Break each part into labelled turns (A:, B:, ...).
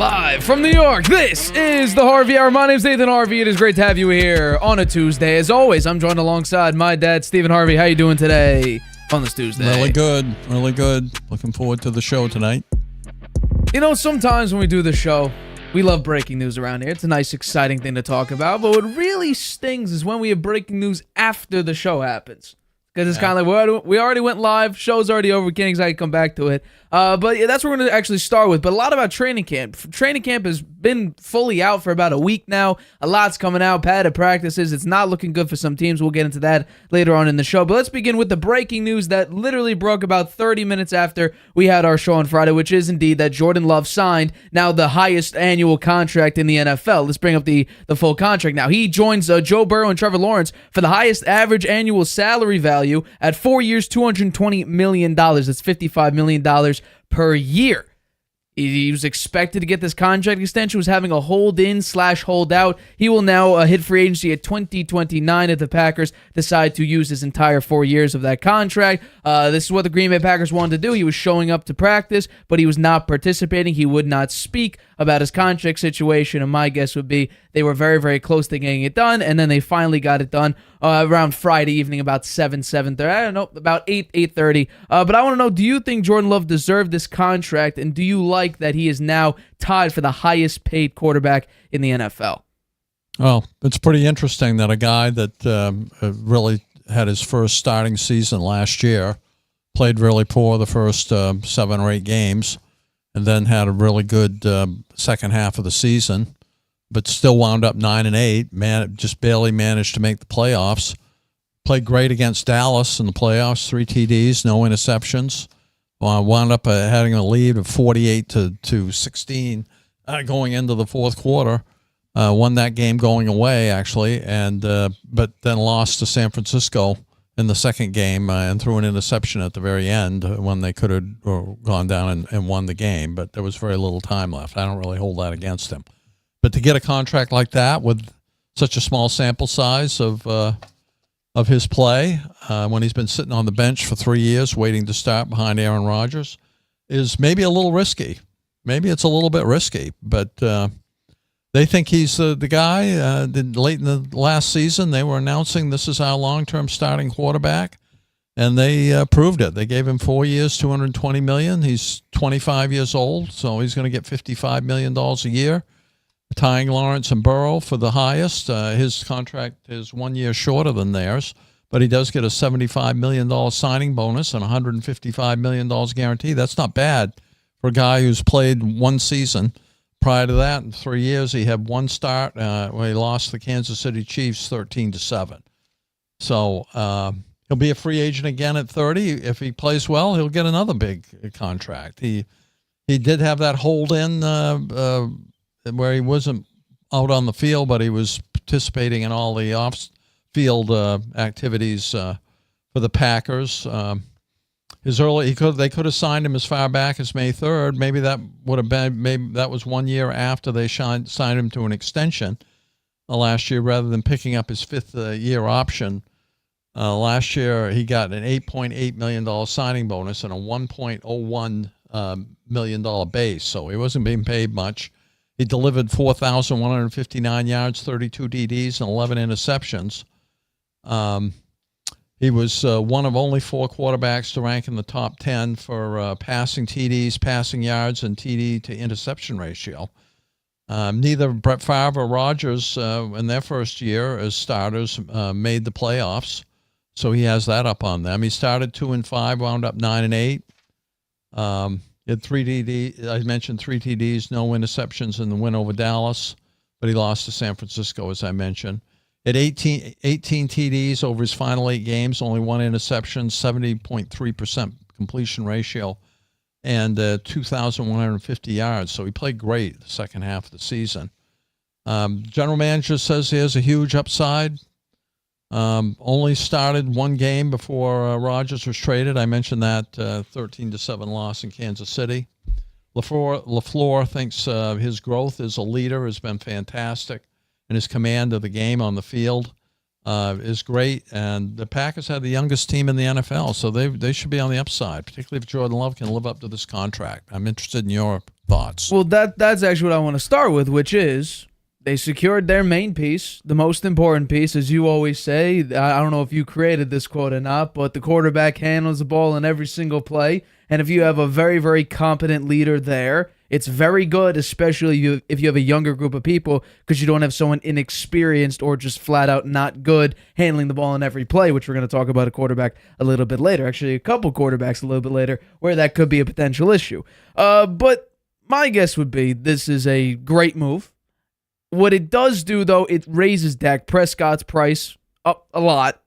A: Live from New York, this is the Harvey Hour. My name's Stephen Harvey. It is great to have you here on a Tuesday. As always, I'm joined alongside my dad, Stephen Harvey. How you doing today on this Tuesday?
B: Really good, really good. Looking forward to the show tonight.
A: You know, sometimes when we do the show, we love breaking news around here. It's a nice, exciting thing to talk about. But what really stings is when we have breaking news after the show happens. Because it's kind of like, we already went live, show's already over, we can't exactly come back to it. But yeah, that's what we're going to actually start with. But a lot about training camp. Training camp has been fully out for about a week now. A lot's coming out, padded practices. It's not looking good for some teams. We'll get into that later on in the show. But let's begin with the breaking news that literally broke about 30 minutes after we had our show on Friday, which is indeed that Jordan Love signed now the highest annual contract in the NFL. Let's bring up the full contract now. He joins Joe Burrow and Trevor Lawrence for the highest average annual salary value at 4 years, $220 million. That's $55 million per year. He was expected to get this contract extension, was having a hold-in/hold-out. He will now hit free agency at 2029 if the Packers decide to use his entire 4 years of that contract. This is what the Green Bay Packers wanted to do. He was showing up to practice, but he was not participating. He would not speak about his contract situation, and my guess would be they were very, very close to getting it done, and then they finally got it done around Friday evening, about 7:30. I don't know, about 8:30. But I want to know, do you think Jordan Love deserved this contract, and do you like that he is now tied for the highest paid quarterback in the NFL?
B: Well, it's pretty interesting that a guy that really had his first starting season last year, played really poor the first 7 or 8 games, and then had a really good second half of the season, but still wound up 9-8. Just barely managed to make the playoffs. Played great against Dallas in the playoffs, 3 TDs, no interceptions. Wound up having a lead of 48-16 going into the fourth quarter. Won that game going away, actually, and but then lost to San Francisco in the second game and threw an interception at the very end when they could have gone down and won the game. But there was very little time left. I don't really hold that against him. But to get a contract like that with such a small sample size of his play, when he's been sitting on the bench for 3 years waiting to start behind Aaron Rodgers, is maybe a little risky. Maybe it's a little bit risky, but they think he's the guy. Late in the last season, they were announcing this is our long-term starting quarterback, and they proved it. They gave him 4 years, $220 million. He's 25 years old, so he's going to get $55 million a year, tying Lawrence and Burrow for the highest. His contract is 1 year shorter than theirs, but he does get a $75 million signing bonus and $155 million guarantee. That's not bad for a guy who's played one season. Prior to that, in 3 years, he had one start where he lost the Kansas City Chiefs 13-7. So he'll be a free agent again at 30. If he plays well, he'll get another big contract. He did have that hold-in where he wasn't out on the field, but he was participating in all the off-field activities for the Packers. They could have signed him as far back as May 3rd. Maybe that would have been, maybe that was 1 year after they signed him to an extension last year, rather than picking up his 5th year option. Last year he got an $8.8 million signing bonus and a $1.01 million base, so he wasn't being paid much. He delivered 4,159 yards, 32 DDs, and 11 interceptions. He was one of only 4 quarterbacks to rank in the top 10 for passing TDs, passing yards, and TD to interception ratio. Neither Brett Favre or Rodgers in their first year as starters made the playoffs, so he has that up on them. He started 2-5, wound up 9-8. He had 3 TDs. I mentioned 3 TDs, no interceptions in the win over Dallas, but he lost to San Francisco, as I mentioned. At 18 TDs over his final 8 games, only 1 interception, 70.3% completion ratio, and 2,150 yards. So he played great the second half of the season. General manager says he has a huge upside. Only started 1 game before Rodgers was traded. I mentioned that 13-7 loss in Kansas City. LaFleur thinks his growth as a leader has been fantastic, and his command of the game on the field. is great, and the Packers have the youngest team in the NFL, so they should be on the upside, particularly if Jordan Love can live up to this contract. I'm interested in your thoughts.
A: Well, that's actually what I want to start with, which is they secured their main piece, the most important piece, as you always say. I don't know if you created this quote or not, but the quarterback handles the ball in every single play, and if you have a very, very competent leader there, it's very good, especially if you have a younger group of people, because you don't have someone inexperienced or just flat out not good handling the ball in every play, which we're going to talk about a quarterback a little bit later. Actually, a couple quarterbacks a little bit later, where that could be a potential issue. But my guess would be this is a great move. What it does do, though, it raises Dak Prescott's price up a lot.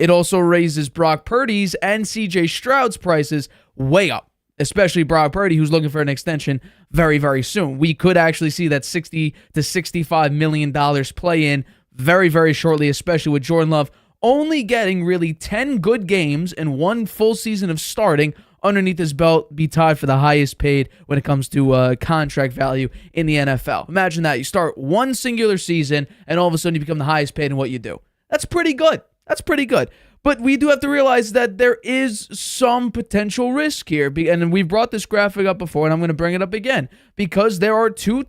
A: It also raises Brock Purdy's and CJ Stroud's prices way up, especially Brock Purdy, who's looking for an extension very, very soon. We could actually see that $60 to $65 million play in very, very shortly, especially with Jordan Love only getting really 10 good games and one full season of starting underneath his belt, be tied for the highest paid when it comes to contract value in the NFL. Imagine that. You start one singular season, and all of a sudden you become the highest paid in what you do. That's pretty good. That's pretty good. But we do have to realize that there is some potential risk here. And we've brought this graphic up before, and I'm going to bring it up again, because there are two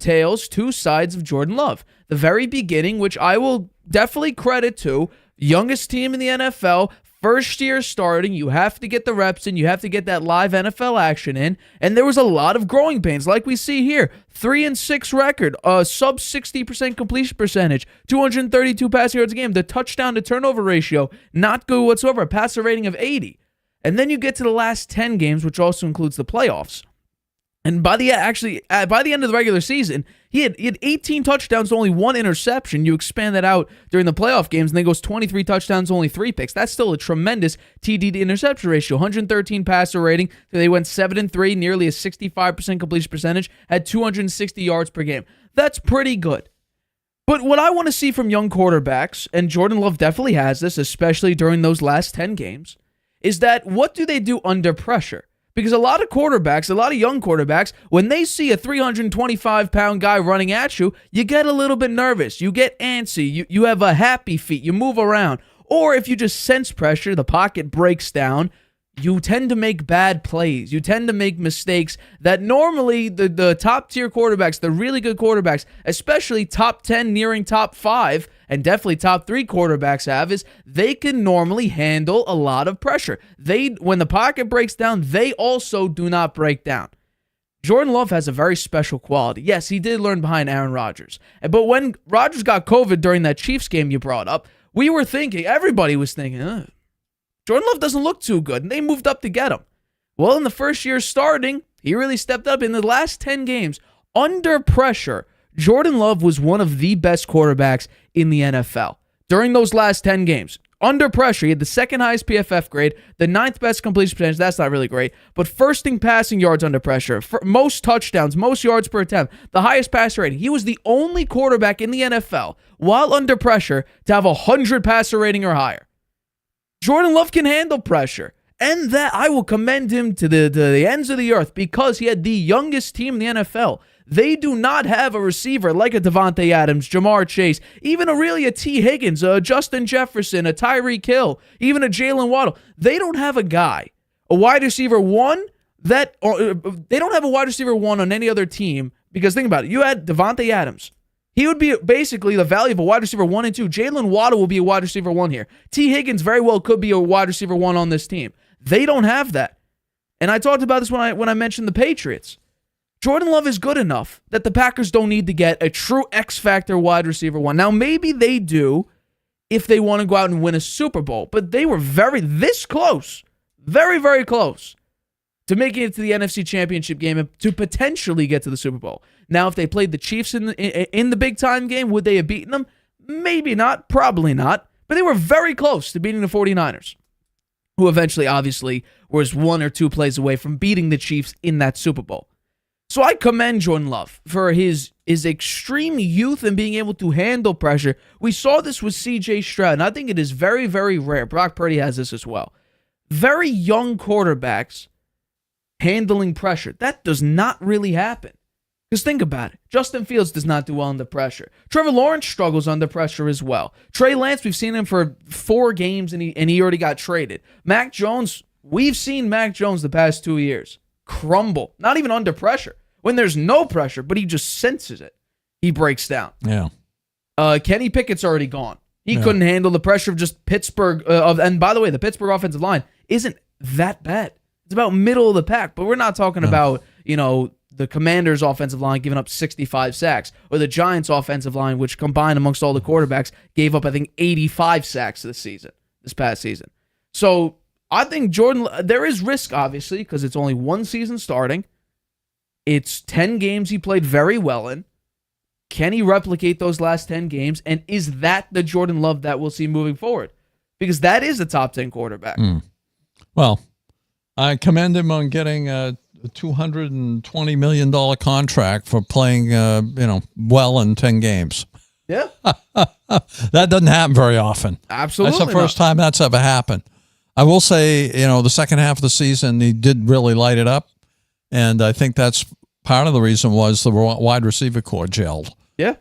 A: sides of Jordan Love. The very beginning, which I will definitely credit to, youngest team in the NFL, first year starting, you have to get the reps in, you have to get that live NFL action in, and there was a lot of growing pains, like we see here. 3-6 record, sub 60% completion percentage, 232 passing yards a game, the touchdown to turnover ratio, not good whatsoever, a passer rating of 80. And then you get to the last 10 games, which also includes the playoffs. And by the end of the regular season, he had 18 touchdowns, only one interception. You expand that out during the playoff games, and then goes 23 touchdowns, only 3 picks. That's still a tremendous TD to interception ratio. 113 passer rating. They went 7-3, nearly a 65% completion percentage, had 260 yards per game. That's pretty good. But what I want to see from young quarterbacks, and Jordan Love definitely has this, especially during those last 10 games, is that what do they do under pressure? Because a lot of quarterbacks, a lot of young quarterbacks, when they see a 325-pound guy running at you, you get a little bit nervous. You get antsy. You have a happy feet. You move around. Or if you just sense pressure, the pocket breaks down, you tend to make bad plays. You tend to make mistakes that normally the top-tier quarterbacks, the really good quarterbacks, especially top 10 nearing top 5, and definitely top 3 quarterbacks have, is they can normally handle a lot of pressure. When the pocket breaks down, they also do not break down. Jordan Love has a very special quality. Yes, he did learn behind Aaron Rodgers. But when Rodgers got COVID during that Chiefs game you brought up, we were thinking, everybody was thinking, Jordan Love doesn't look too good, and they moved up to get him. Well, in the first year starting, he really stepped up. In the last 10 games, under pressure, Jordan Love was one of the best quarterbacks in the NFL. During those last 10 games, under pressure, he had the second highest PFF grade, the 9th best completion percentage, that's not really great, but first in passing yards under pressure, most touchdowns, most yards per attempt, the highest passer rating. He was the only quarterback in the NFL, while under pressure, to have 100 passer rating or higher. Jordan Love can handle pressure, and that I will commend him to the ends of the earth, because he had the youngest team in the NFL. They do not have a receiver like a Devontae Adams, Jamar Chase, even a T. Higgins, a Justin Jefferson, a Tyreek Hill, even a Jalen Waddle. They don't have a guy, a wide receiver one, they don't have a wide receiver one on any other team, because think about it. You had Devontae Adams. He would be basically the value of a wide receiver 1 and 2. Jalen Waddle will be a wide receiver 1 here. T. Higgins very well could be a wide receiver 1 on this team. They don't have that. And I talked about this when I mentioned the Patriots. Jordan Love is good enough that the Packers don't need to get a true X-factor wide receiver 1. Now, maybe they do if they want to go out and win a Super Bowl, but they were this close, very, very close to making it to the NFC Championship game and to potentially get to the Super Bowl. Now, if they played the Chiefs in the big-time game, would they have beaten them? Maybe not, probably not, but they were very close to beating the 49ers, who eventually, obviously, was 1 or 2 plays away from beating the Chiefs in that Super Bowl. So I commend Jordan Love for his extreme youth and being able to handle pressure. We saw this with CJ Stroud, and I think it is very, very rare. Brock Purdy has this as well. Very young quarterbacks handling pressure. That does not really happen. Because think about it. Justin Fields does not do well under pressure. Trevor Lawrence struggles under pressure as well. Trey Lance, we've seen him for 4 games, and he already got traded. Mac Jones, we've seen Mac Jones the past 2 years crumble. Not even under pressure. When there's no pressure, but he just senses it. He breaks down.
B: Yeah.
A: Kenny Pickett's already gone. He couldn't handle the pressure of just Pittsburgh. And by the way, the Pittsburgh offensive line isn't that bad. It's about middle of the pack, but we're not talking about, the Commanders' offensive line giving up 65 sacks, or the Giants' offensive line, which combined amongst all the quarterbacks gave up, I think, 85 sacks this past season. So I think there is risk, obviously, because it's only 1 season starting. It's 10 games he played very well in. Can he replicate those last 10 games? And is that the Jordan Love that we'll see moving forward? Because that is a top 10 quarterback.
B: Well, I commend him on getting a $220 million contract for playing, well in 10 games.
A: Yeah.
B: That doesn't happen very often.
A: Absolutely.
B: That's the first time that's ever happened. I will say, the second half of the season, he did really light it up. And I think that's part of the reason was the wide receiver core gelled.
A: Yeah.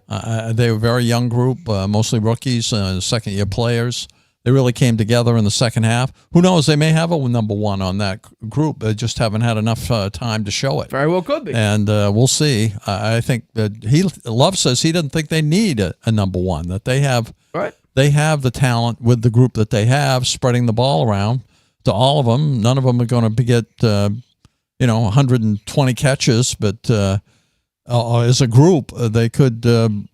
B: They were a very young group, mostly rookies, second-year players. They really came together in the second half. Who knows? They may have a number one on that group. They just haven't had enough time to show it.
A: Very well could be.
B: And we'll see. I think that Love says he doesn't think they need a number one, that they have they have the talent with the group that they have, spreading the ball around to all of them. None of them are going to get 120 catches, but as a group, they could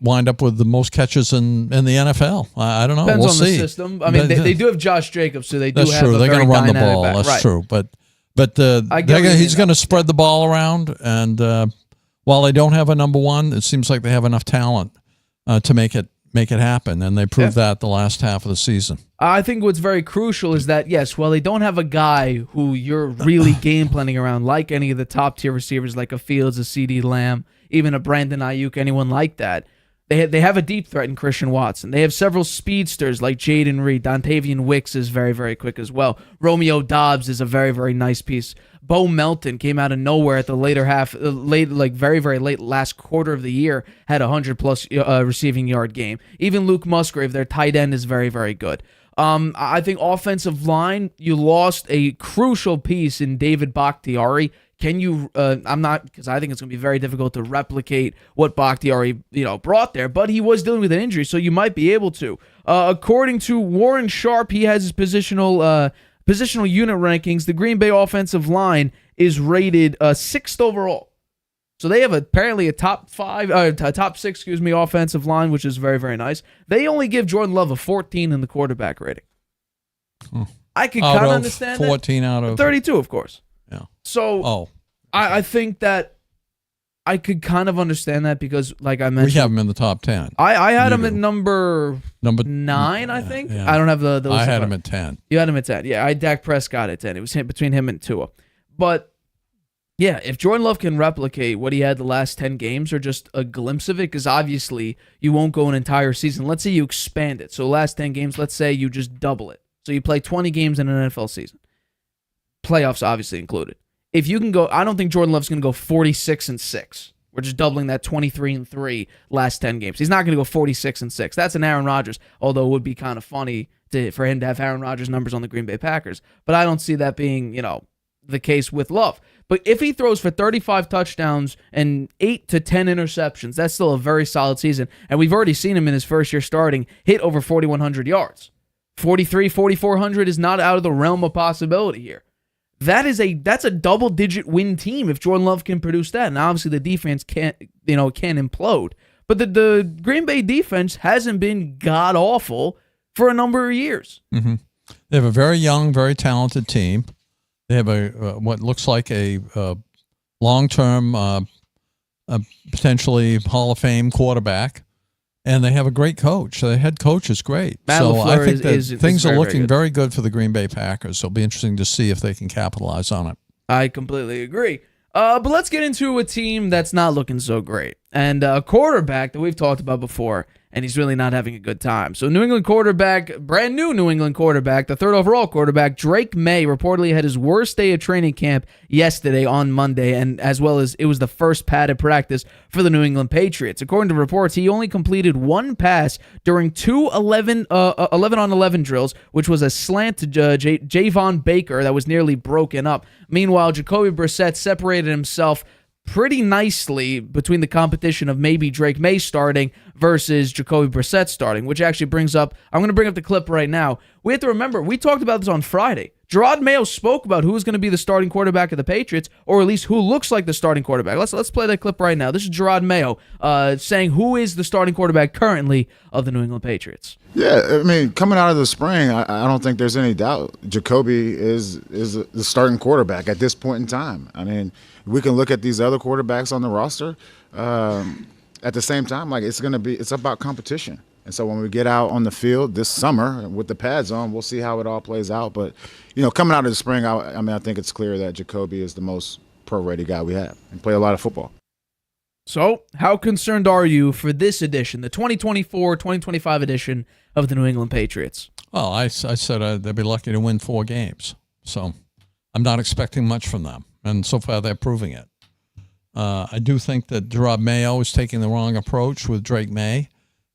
B: wind up with the most catches in the NFL. I don't know.
A: Depends
B: we'll
A: on
B: see.
A: The system. I mean, they do have Josh Jacobs, so they do
B: That's
A: have
B: true.
A: a
B: They're
A: very
B: going to run the ball.
A: back.
B: That's true. But he's going to spread the ball around, and while they don't have a number one, it seems like they have enough talent to make it happen, and they proved that the last half of the season.
A: I think what's very crucial is that, yes, while they don't have a guy who you're really game planning around, like any of the top tier receivers, like a Fields, a CeeDee Lamb, even a Brandon Ayuk, anyone like that, they have a deep threat in Christian Watson. They have several speedsters like Jaden Reed. Dontavian Wicks is very, very quick as well. Romeo Doubs is a very, very nice piece. Bo Melton came out of nowhere at the later half, very, very late last quarter of the year, had a 100+ receiving yard game. Even Luke Musgrave, their tight end, is very, very good. I think offensive line, you lost a crucial piece in David Bakhtiari. Can you? I'm not, because I think it's going to be very difficult to replicate what Bakhtiari brought there. But he was dealing with an injury, so you might be able to. According to Warren Sharp, he has his positional unit rankings. The Green Bay offensive line is rated 6th overall. So they have apparently a top 6, offensive line, which is very, very nice. They only give Jordan Love a 14 in the quarterback rating. I could kind of understand
B: 14
A: that.
B: out of
A: 32, of course.
B: Yeah.
A: So I think that I could kind of understand that because, like I mentioned,
B: we have him in the top 10.
A: I had him at number 9, I think.
B: Yeah.
A: I don't have those.
B: I had him at 10.
A: You had him at 10. Yeah, I had Dak Prescott at 10. It was between him and Tua. But yeah, if Jordan Love can replicate what he had the last 10 games or just a glimpse of it, because obviously you won't go an entire season. Let's say you expand it. So last 10 games, let's say you just double it. So you play 20 games in an NFL season. Playoffs obviously included. If you can go, I don't think Jordan Love's going to go 46-6. We're just doubling that 23-3 last 10 games. He's not going to go 46-6. That's an Aaron Rodgers, although it would be kind of funny for him to have Aaron Rodgers numbers on the Green Bay Packers. But I don't see that being, the case with Love. But if he throws for 35 touchdowns and 8 to 10 interceptions, that's still a very solid season. And we've already seen him in his first year starting hit over 4,100 yards. 4,400 is not out of the realm of possibility here. That's a double-digit win team if Jordan Love can produce that. And obviously the defense can't implode. But the Green Bay defense hasn't been god-awful for a number of years.
B: Mm-hmm. They have a very young, very talented team. They have what looks like a long-term, potentially Hall of Fame quarterback. And they have a great coach. The head coach is great.
A: Matt
B: so
A: LaFleur
B: I think that things are looking
A: very
B: good for the Green Bay Packers. So it'll be interesting to see if they can capitalize on it.
A: I completely agree. But let's get into a team that's not looking so great. And a quarterback that we've talked about before. and he's really not having a good time. So New England quarterback, brand new New England quarterback, the third overall quarterback, Drake Maye, reportedly had his worst day of training camp yesterday on Monday, and as well as it was the first padded practice for the New England Patriots. According to reports, he only completed one pass during two 11-on-11 drills, which was a slant to Javon Baker that was nearly broken up. Meanwhile, Jacoby Brissett separated himself pretty nicely between the competition of maybe Drake Maye starting versus Jacoby Brissett starting, which actually brings up, I'm going to bring up the clip right now. We have to remember, we talked about this on Friday. Gerard Mayo spoke about who was going to be the starting quarterback of the Patriots, or at least who looks like the starting quarterback. Let's play that clip right now. This is Gerard Mayo saying who is the starting quarterback currently of the New England Patriots.
C: Yeah, I mean, coming out of the spring, I don't think there's any doubt Jacoby is the starting quarterback at this point in time. I mean, we can look at these other quarterbacks on the roster. At the same time, like it's about competition. And so when we get out on the field this summer with the pads on, we'll see how it all plays out. But, coming out of the spring, I think it's clear that Jacoby is the most pro-ready guy we have and play a lot of football.
A: So, how concerned are you for this edition, the 2024-2025 edition of the New England Patriots?
B: Well, I said they'd be lucky to win 4 games. So I'm not expecting much from them. And so far, they're proving it. I do think that Gerard Mayo is taking the wrong approach with Drake Maye.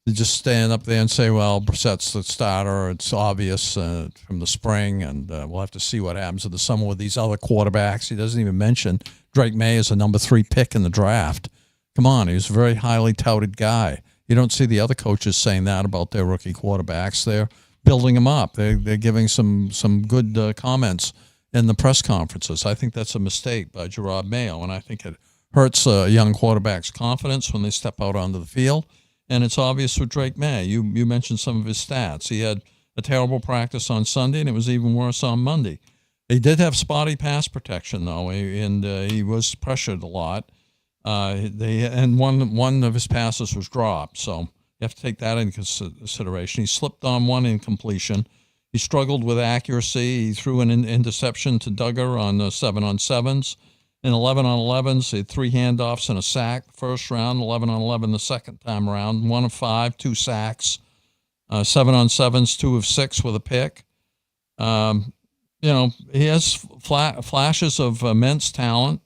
B: To just stand up there and say, well, Brissett's the starter. It's obvious from the spring, and we'll have to see what happens in the summer with these other quarterbacks. He doesn't even mention Drake Maye as a number 3 pick in the draft. Come on, he was a very highly touted guy. You don't see the other coaches saying that about their rookie quarterbacks. They're building them up. They're giving some good comments in the press conferences. I think that's a mistake by Gerard Mayo, and I think it hurts a young quarterback's confidence when they step out onto the field. And it's obvious with Drake Maye. You mentioned some of his stats. He had a terrible practice on Sunday, and it was even worse on Monday. He did have spotty pass protection, though, and he was pressured a lot. And one of his passes was dropped, so you have to take that into consideration. He slipped on one incompletion. He struggled with accuracy. He threw an interception to Duggar on 7-on-7s. In 11-on-11s, he had 3 handoffs and a sack first round, 11-on-11 the second time around, 1 of 5, 2 sacks, 7-on-7s, 2 of 6 with a pick. He has flashes of immense talent,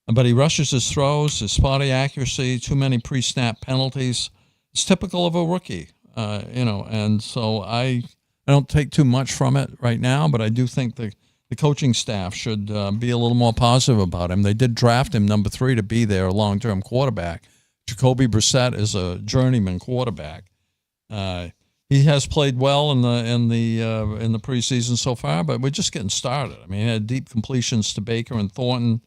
B: but he rushes his throws, his spotty accuracy, too many pre-snap penalties. It's typical of a rookie, and so I don't take too much from it right now, but I do think the coaching staff should be a little more positive about him. They did draft him number 3 to be their long-term quarterback. Jacoby Brissett is a journeyman quarterback. He has played well in the preseason so far, but we're just getting started. I mean, he had deep completions to Baker and Thornton.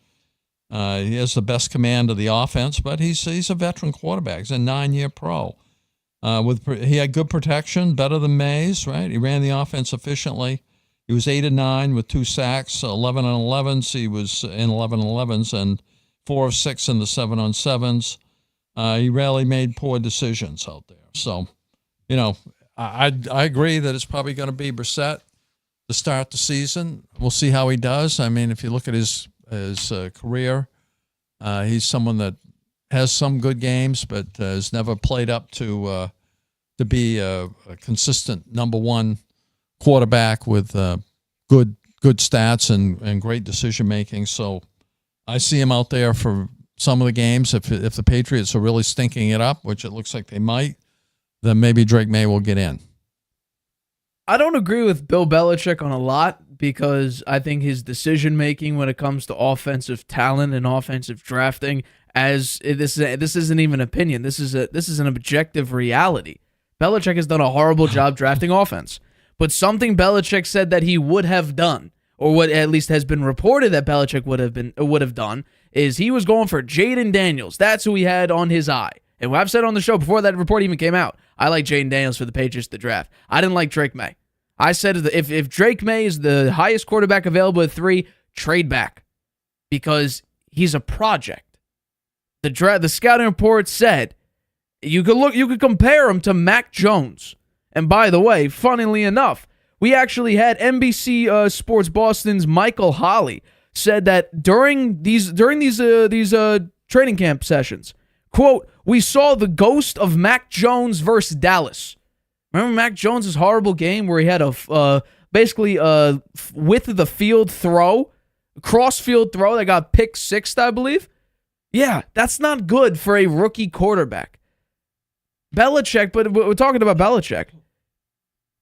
B: He has the best command of the offense, but he's a veteran quarterback. He's a 9-year pro. He had good protection, better than Mays, right? He ran the offense efficiently. He was 8-9 with 2 sacks, 11-on-11s. He was in 11-on-11s and 4 of 6 in the 7-on-7s. He rarely made poor decisions out there. So, I agree that it's probably going to be Brissett to start the season. We'll see how he does. I mean, if you look at his career, he's someone that has some good games, but has never played up to be a consistent number 1 quarterback with good stats and great decision making. So I see him out there for some of the games. If the Patriots are really stinking it up, which it looks like they might, then maybe Drake Maye will get in.
A: I don't agree with Bill Belichick on a lot because I think his decision making when it comes to offensive talent and offensive drafting, this isn't even opinion. This is an objective reality. Belichick has done a horrible job drafting offense. But something Belichick said that he would have done, or what at least has been reported that Belichick would have done, is he was going for Jaden Daniels. That's who he had on his eye. And what I've said on the show before that report even came out, I like Jaden Daniels for the Patriots to draft. I didn't like Drake Maye. I said if Drake Maye is the highest quarterback available at 3, trade back because he's a project. The scouting report said you could compare him to Mac Jones. And by the way, funnily enough, we actually had NBC Sports Boston's Michael Holley said that during these training camp sessions, Quote, we saw the ghost of Mac Jones versus Dallas. Remember Mac Jones' horrible game where he had basically a width of the field throw, cross-field throw that got pick sixth, I believe? Yeah, that's not good for a rookie quarterback. Belichick, but we're talking about Belichick.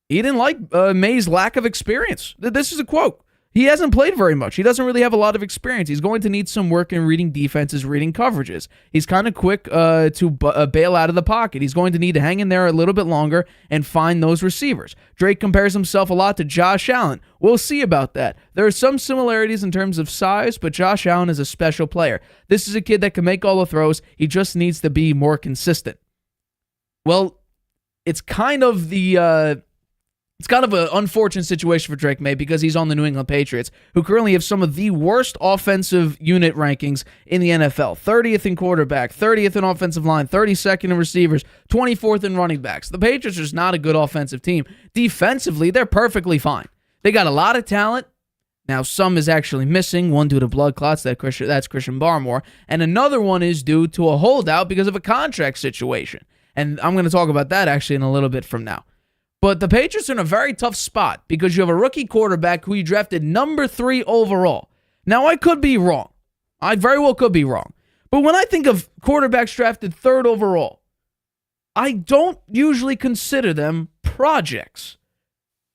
A: He didn't like Maye's lack of experience. This is a quote. He hasn't played very much. He doesn't really have a lot of experience. He's going to need some work in reading defenses, reading coverages. He's kind of quick to bail out of the pocket. He's going to need to hang in there a little bit longer and find those receivers. Drake compares himself a lot to Josh Allen. We'll see about that. There are some similarities in terms of size, but Josh Allen is a special player. This is a kid that can make all the throws. He just needs to be more consistent. Well, it's kind of an unfortunate situation for Drake Maye because he's on the New England Patriots, who currently have some of the worst offensive unit rankings in the NFL. 30th in quarterback, 30th in offensive line, 32nd in receivers, 24th in running backs. The Patriots are just not a good offensive team. Defensively, they're perfectly fine. They got a lot of talent. Now, some is actually missing, one due to blood clots, that's Christian Barmore, and another one is due to a holdout because of a contract situation. And I'm going to talk about that actually in a little bit from now. But the Patriots are in a very tough spot because you have a rookie quarterback who you drafted number 3 overall. Now, I could be wrong. I very well could be wrong. But when I think of quarterbacks drafted 3rd overall, I don't usually consider them projects.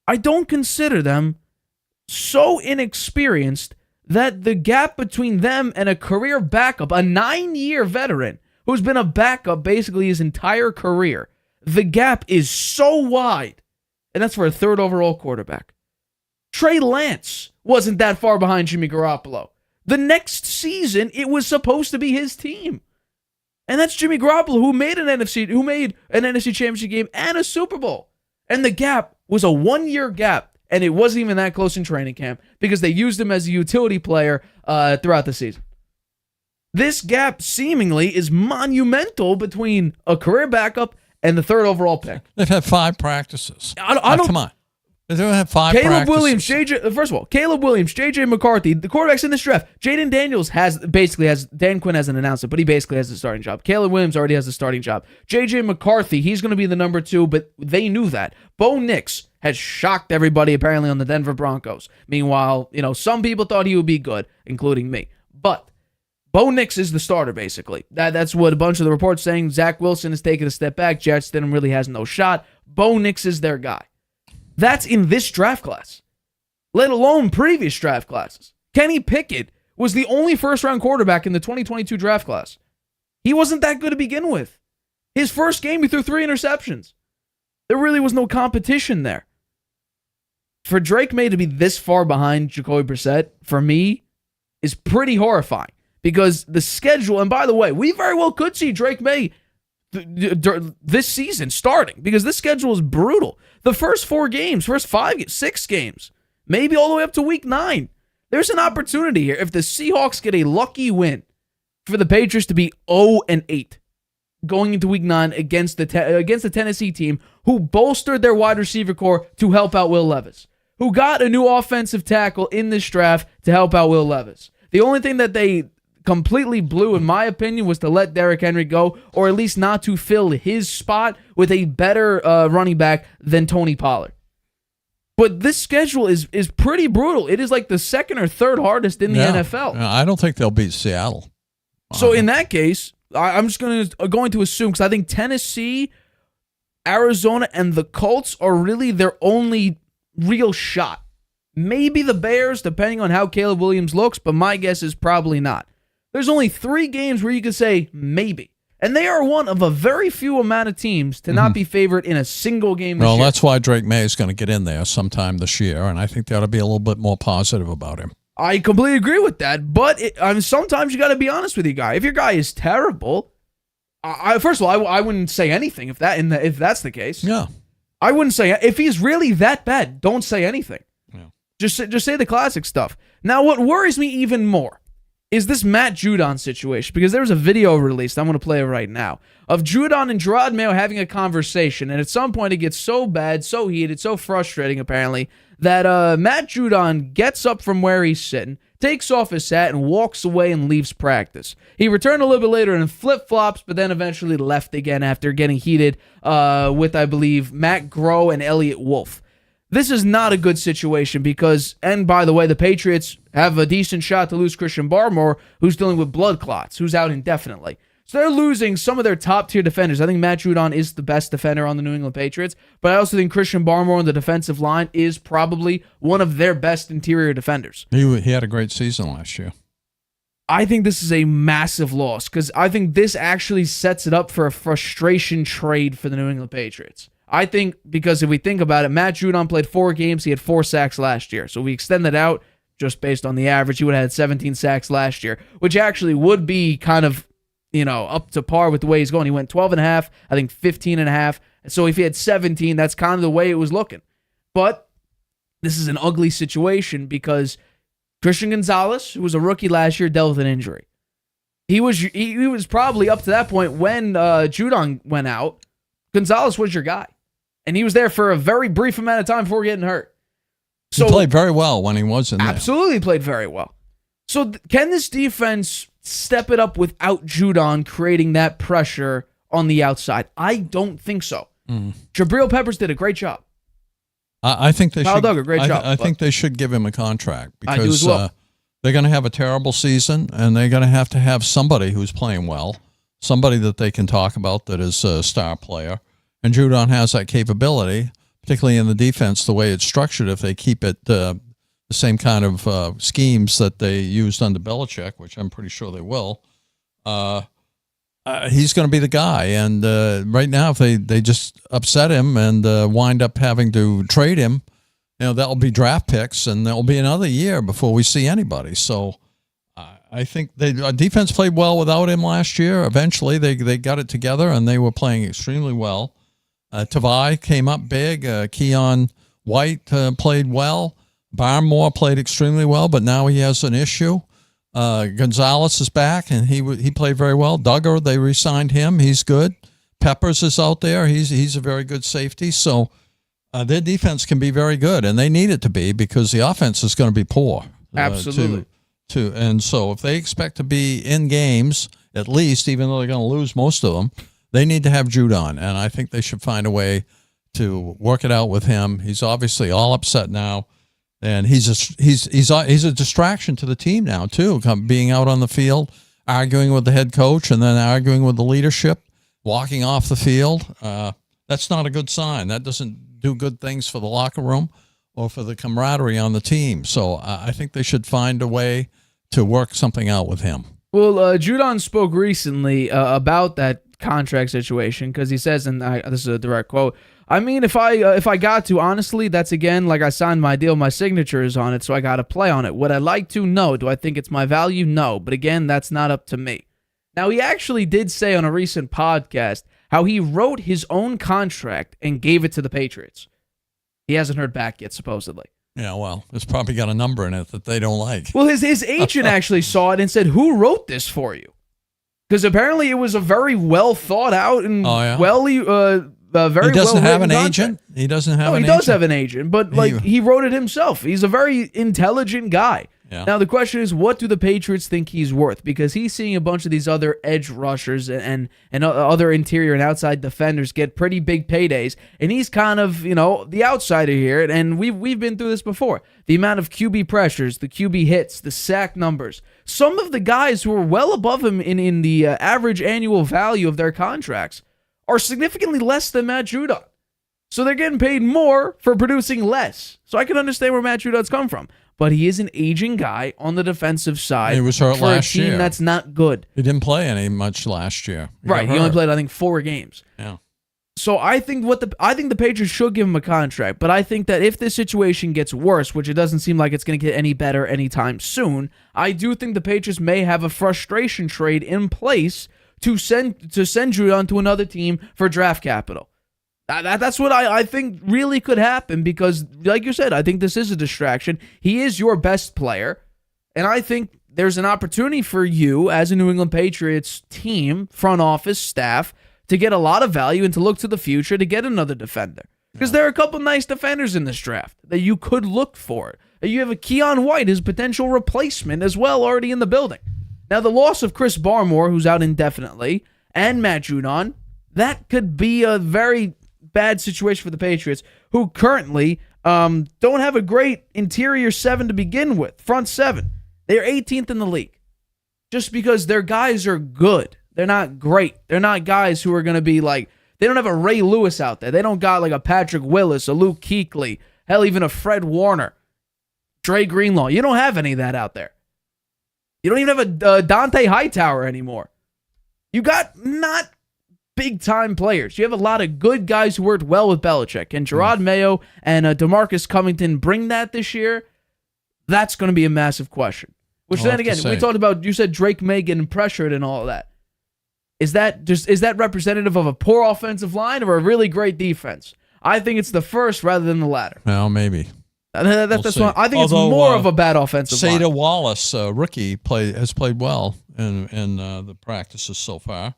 A: I don't consider them so inexperienced that the gap between them and a career backup, a 9-year veteran who's been a backup basically his entire career, the gap is so wide, and that's for a 3rd overall quarterback. Trey Lance wasn't that far behind Jimmy Garoppolo. The next season, it was supposed to be his team. And that's Jimmy Garoppolo, who made an NFC Championship game and a Super Bowl. And the gap was a 1-year gap, and it wasn't even that close in training camp because they used him as a utility player throughout the season. This gap seemingly is monumental between a career backup and the 3rd overall pick.
B: They've had 5 practices.
A: I don't.
B: Come on. They don't have 5
A: Caleb
B: practices.
A: Williams, Caleb Williams, J.J. McCarthy, the quarterbacks in this draft. Jaden Daniels Dan Quinn hasn't announced it, but he basically has the starting job. Caleb Williams already has the starting job. J.J. McCarthy, he's going to be the number 2, but they knew that. Bo Nix has shocked everybody apparently on the Denver Broncos. Meanwhile, some people thought he would be good, including me. But Bo Nix is the starter, basically. That's what a bunch of the reports saying. Zach Wilson has taken a step back. Jarrett Stidham really has no shot. Bo Nix is their guy. That's in this draft class, let alone previous draft classes. Kenny Pickett was the only first-round quarterback in the 2022 draft class. He wasn't that good to begin with. His first game, he threw 3 interceptions. There really was no competition there. For Drake Maye to be this far behind Jacoby Brissett, for me, is pretty horrifying. Because the schedule, and by the way, we very well could see Drake Maye this season starting because this schedule is brutal. The first 4 games, first 6 games, maybe all the way up to week 9. There's an opportunity here if the Seahawks get a lucky win for the Patriots to be 0-8 going into week 9 against the Tennessee team who bolstered their wide receiver core to help out Will Levis, who got a new offensive tackle in this draft to help out Will Levis. The only thing that they completely blew, in my opinion, was to let Derrick Henry go, or at least not to fill his spot with a better running back than Tony Pollard. But this schedule is pretty brutal. It is like the 2nd or 3rd hardest in the NFL.
B: I don't think they'll beat Seattle.
A: So in that case, I'm just going to assume, because I think Tennessee, Arizona, and the Colts are really their only real shot. Maybe the Bears, depending on how Caleb Williams looks, but my guess is probably not. There's only 3 games where you could say maybe. And they are one of a very few amount of teams to not be favored in a single game this year.
B: Well, that's why Drake Maye is going to get in there sometime this year, and I think they ought to be a little bit more positive about him.
A: I completely agree with that, but sometimes you got to be honest with your guy. If your guy is terrible, first of all, I wouldn't say anything if that's the case.
B: Yeah.
A: I wouldn't say, if he's really that bad, don't say anything.
B: Yeah.
A: Just say the classic stuff. Now, what worries me even more is this Matt Judon situation, because there was a video released, I'm going to play it right now, of Judon and Gerard Mayo having a conversation, and at some point it gets so bad, so heated, so frustrating apparently, that Matt Judon gets up from where he's sitting, takes off his hat and walks away and leaves practice. He returned a little bit later in flip-flops, but then eventually left again after getting heated with, I believe, Matt Groh and Elliott Wolf. This is not a good situation because, and by the way, the Patriots have a decent shot to lose Christian Barmore, who's dealing with blood clots, who's out indefinitely. So they're losing some of their top-tier defenders. I think Matt Judon is the best defender on the New England Patriots, but I also think Christian Barmore on the defensive line is probably one of their best interior defenders.
B: He had a great season last year.
A: I think this is a massive loss because I think this actually sets it up for a frustration trade for the New England Patriots. I think because if we think about it, Matt Judon played 4 games. He had 4 sacks last year. So we extend that out just based on the average. He would have had 17 sacks last year, which actually would be kind of, up to par with the way he's going. He went 12 and a half, I think 15 and a half. So if he had 17, that's kind of the way it was looking. But this is an ugly situation because Christian Gonzalez, who was a rookie last year, dealt with an injury. He was probably up to that point when Judon went out. Gonzalez was your guy. And he was there for a very brief amount of time before getting hurt. So
B: He played very well when he was in there.
A: Absolutely played very well. So can this defense step it up without Judon creating that pressure on the outside? I don't think so. Jabril Peppers did a great job.
B: I think they
A: Kyle
B: should.
A: Duggar, great job.
B: I think they should give him a contract
A: I do as
B: because
A: well.
B: they're going to have a terrible season, and they're going to have somebody who's playing well, somebody that they can talk about that is a star player. And Judon has that capability, particularly in the defense, the way it's structured. If they keep it the same kind of schemes that they used under Belichick, which I'm pretty sure they will, he's going to be the guy. And right now, if they just upset him and wind up having to trade him, that'll be draft picks, and there'll be another year before we see anybody. So I think defense played well without him last year. Eventually, they got it together, and they were playing extremely well. Tavai came up big. Keon White played well. Barmore played extremely well, but now he has an issue. Gonzalez is back, and he played very well. Duggar, they re-signed him. He's good. Peppers is out there. He's a very good safety. So their defense can be very good, and they need it to be because the offense is going to be poor.
A: Absolutely.
B: And so if they expect to be in games, at least, even though they're going to lose most of them, they need to have Judon, and I think they should find a way to work it out with him. He's obviously all upset now, and he's a distraction to the team now too, being out on the field, arguing with the head coach, and then arguing with the leadership, walking off the field. That's not a good sign. That doesn't do good things for the locker room or for the camaraderie on the team. So I think they should find a way to work something out with him.
A: Well, Judon spoke recently about that contract situation because he says, and this is a direct quote, I mean, if I got to, honestly, that's again, like I signed my deal, my signature is on it, so I got to play on it. Would I like to? No. Do I think it's my value? No. But again, that's not up to me. Now, he actually did say on a recent podcast how he wrote his own contract and gave it to the Patriots. He hasn't heard back yet, supposedly.
B: Yeah, well, it's probably got a number in it that they don't like.
A: Well, his agent actually saw it and said, "Who wrote this for you?" Because apparently it was a very well thought out and very well written contract.
B: He doesn't have an agent? He doesn't have an agent?
A: No, he does have an agent, but he wrote it himself. He's a very intelligent guy.
B: Yeah.
A: Now, the question is, what do the Patriots think he's worth? Because he's seeing a bunch of these other edge rushers and other interior and outside defenders get pretty big paydays, and he's kind of, the outsider here, and we've been through this before. The amount of QB pressures, the QB hits, the sack numbers. Some of the guys who are well above him in the average annual value of their contracts are significantly less than Matt Judon. So they're getting paid more for producing less. So I can understand where Matt Judon's come from. But he is an aging guy on the defensive side.
B: He was hurt
A: for
B: last
A: a team
B: year.
A: That's not good.
B: He didn't play much last year.
A: Right. He only played, I think, 4 games.
B: Yeah.
A: So I think the Patriots should give him a contract. But I think that if this situation gets worse, which it doesn't seem like it's going to get any better anytime soon, I do think the Patriots may have a frustration trade in place to send Judon to another team for draft capital. That's what I think really could happen because, like you said, I think this is a distraction. He is your best player, and I think there's an opportunity for you as a New England Patriots team, front office, staff, to get a lot of value and to look to the future to get another defender. Because there are a couple nice defenders in this draft that you could look for. You have a Keon White, his potential replacement as well, already in the building. Now, the loss of Chris Barmore, who's out indefinitely, and Matt Judon, that could be a very bad situation for the Patriots, who currently don't have a great interior seven to begin with, front seven. They're 18th in the league. Just because their guys are good. They're not great. They're not guys who are going to be like, they don't have a Ray Lewis out there. They don't got like a Patrick Willis, a Luke Kuechly, hell, even a Fred Warner, Dre Greenlaw. You don't have any of that out there. You don't even have a Dante Hightower anymore. You got not big-time players. You have a lot of good guys who worked well with Belichick. And Gerard Mayo and DeMarcus Covington bring that this year? That's going to be a massive question. Which then again, we talked about, you said Drake Maye getting pressured and all of that. Is that representative of a poor offensive line or a really great defense? I think it's the first rather than the latter.
B: Well, maybe.
A: That's what I think. Although, it's more of a bad offensive line.
B: Sada Wallace, rookie, has played well in the practices so far.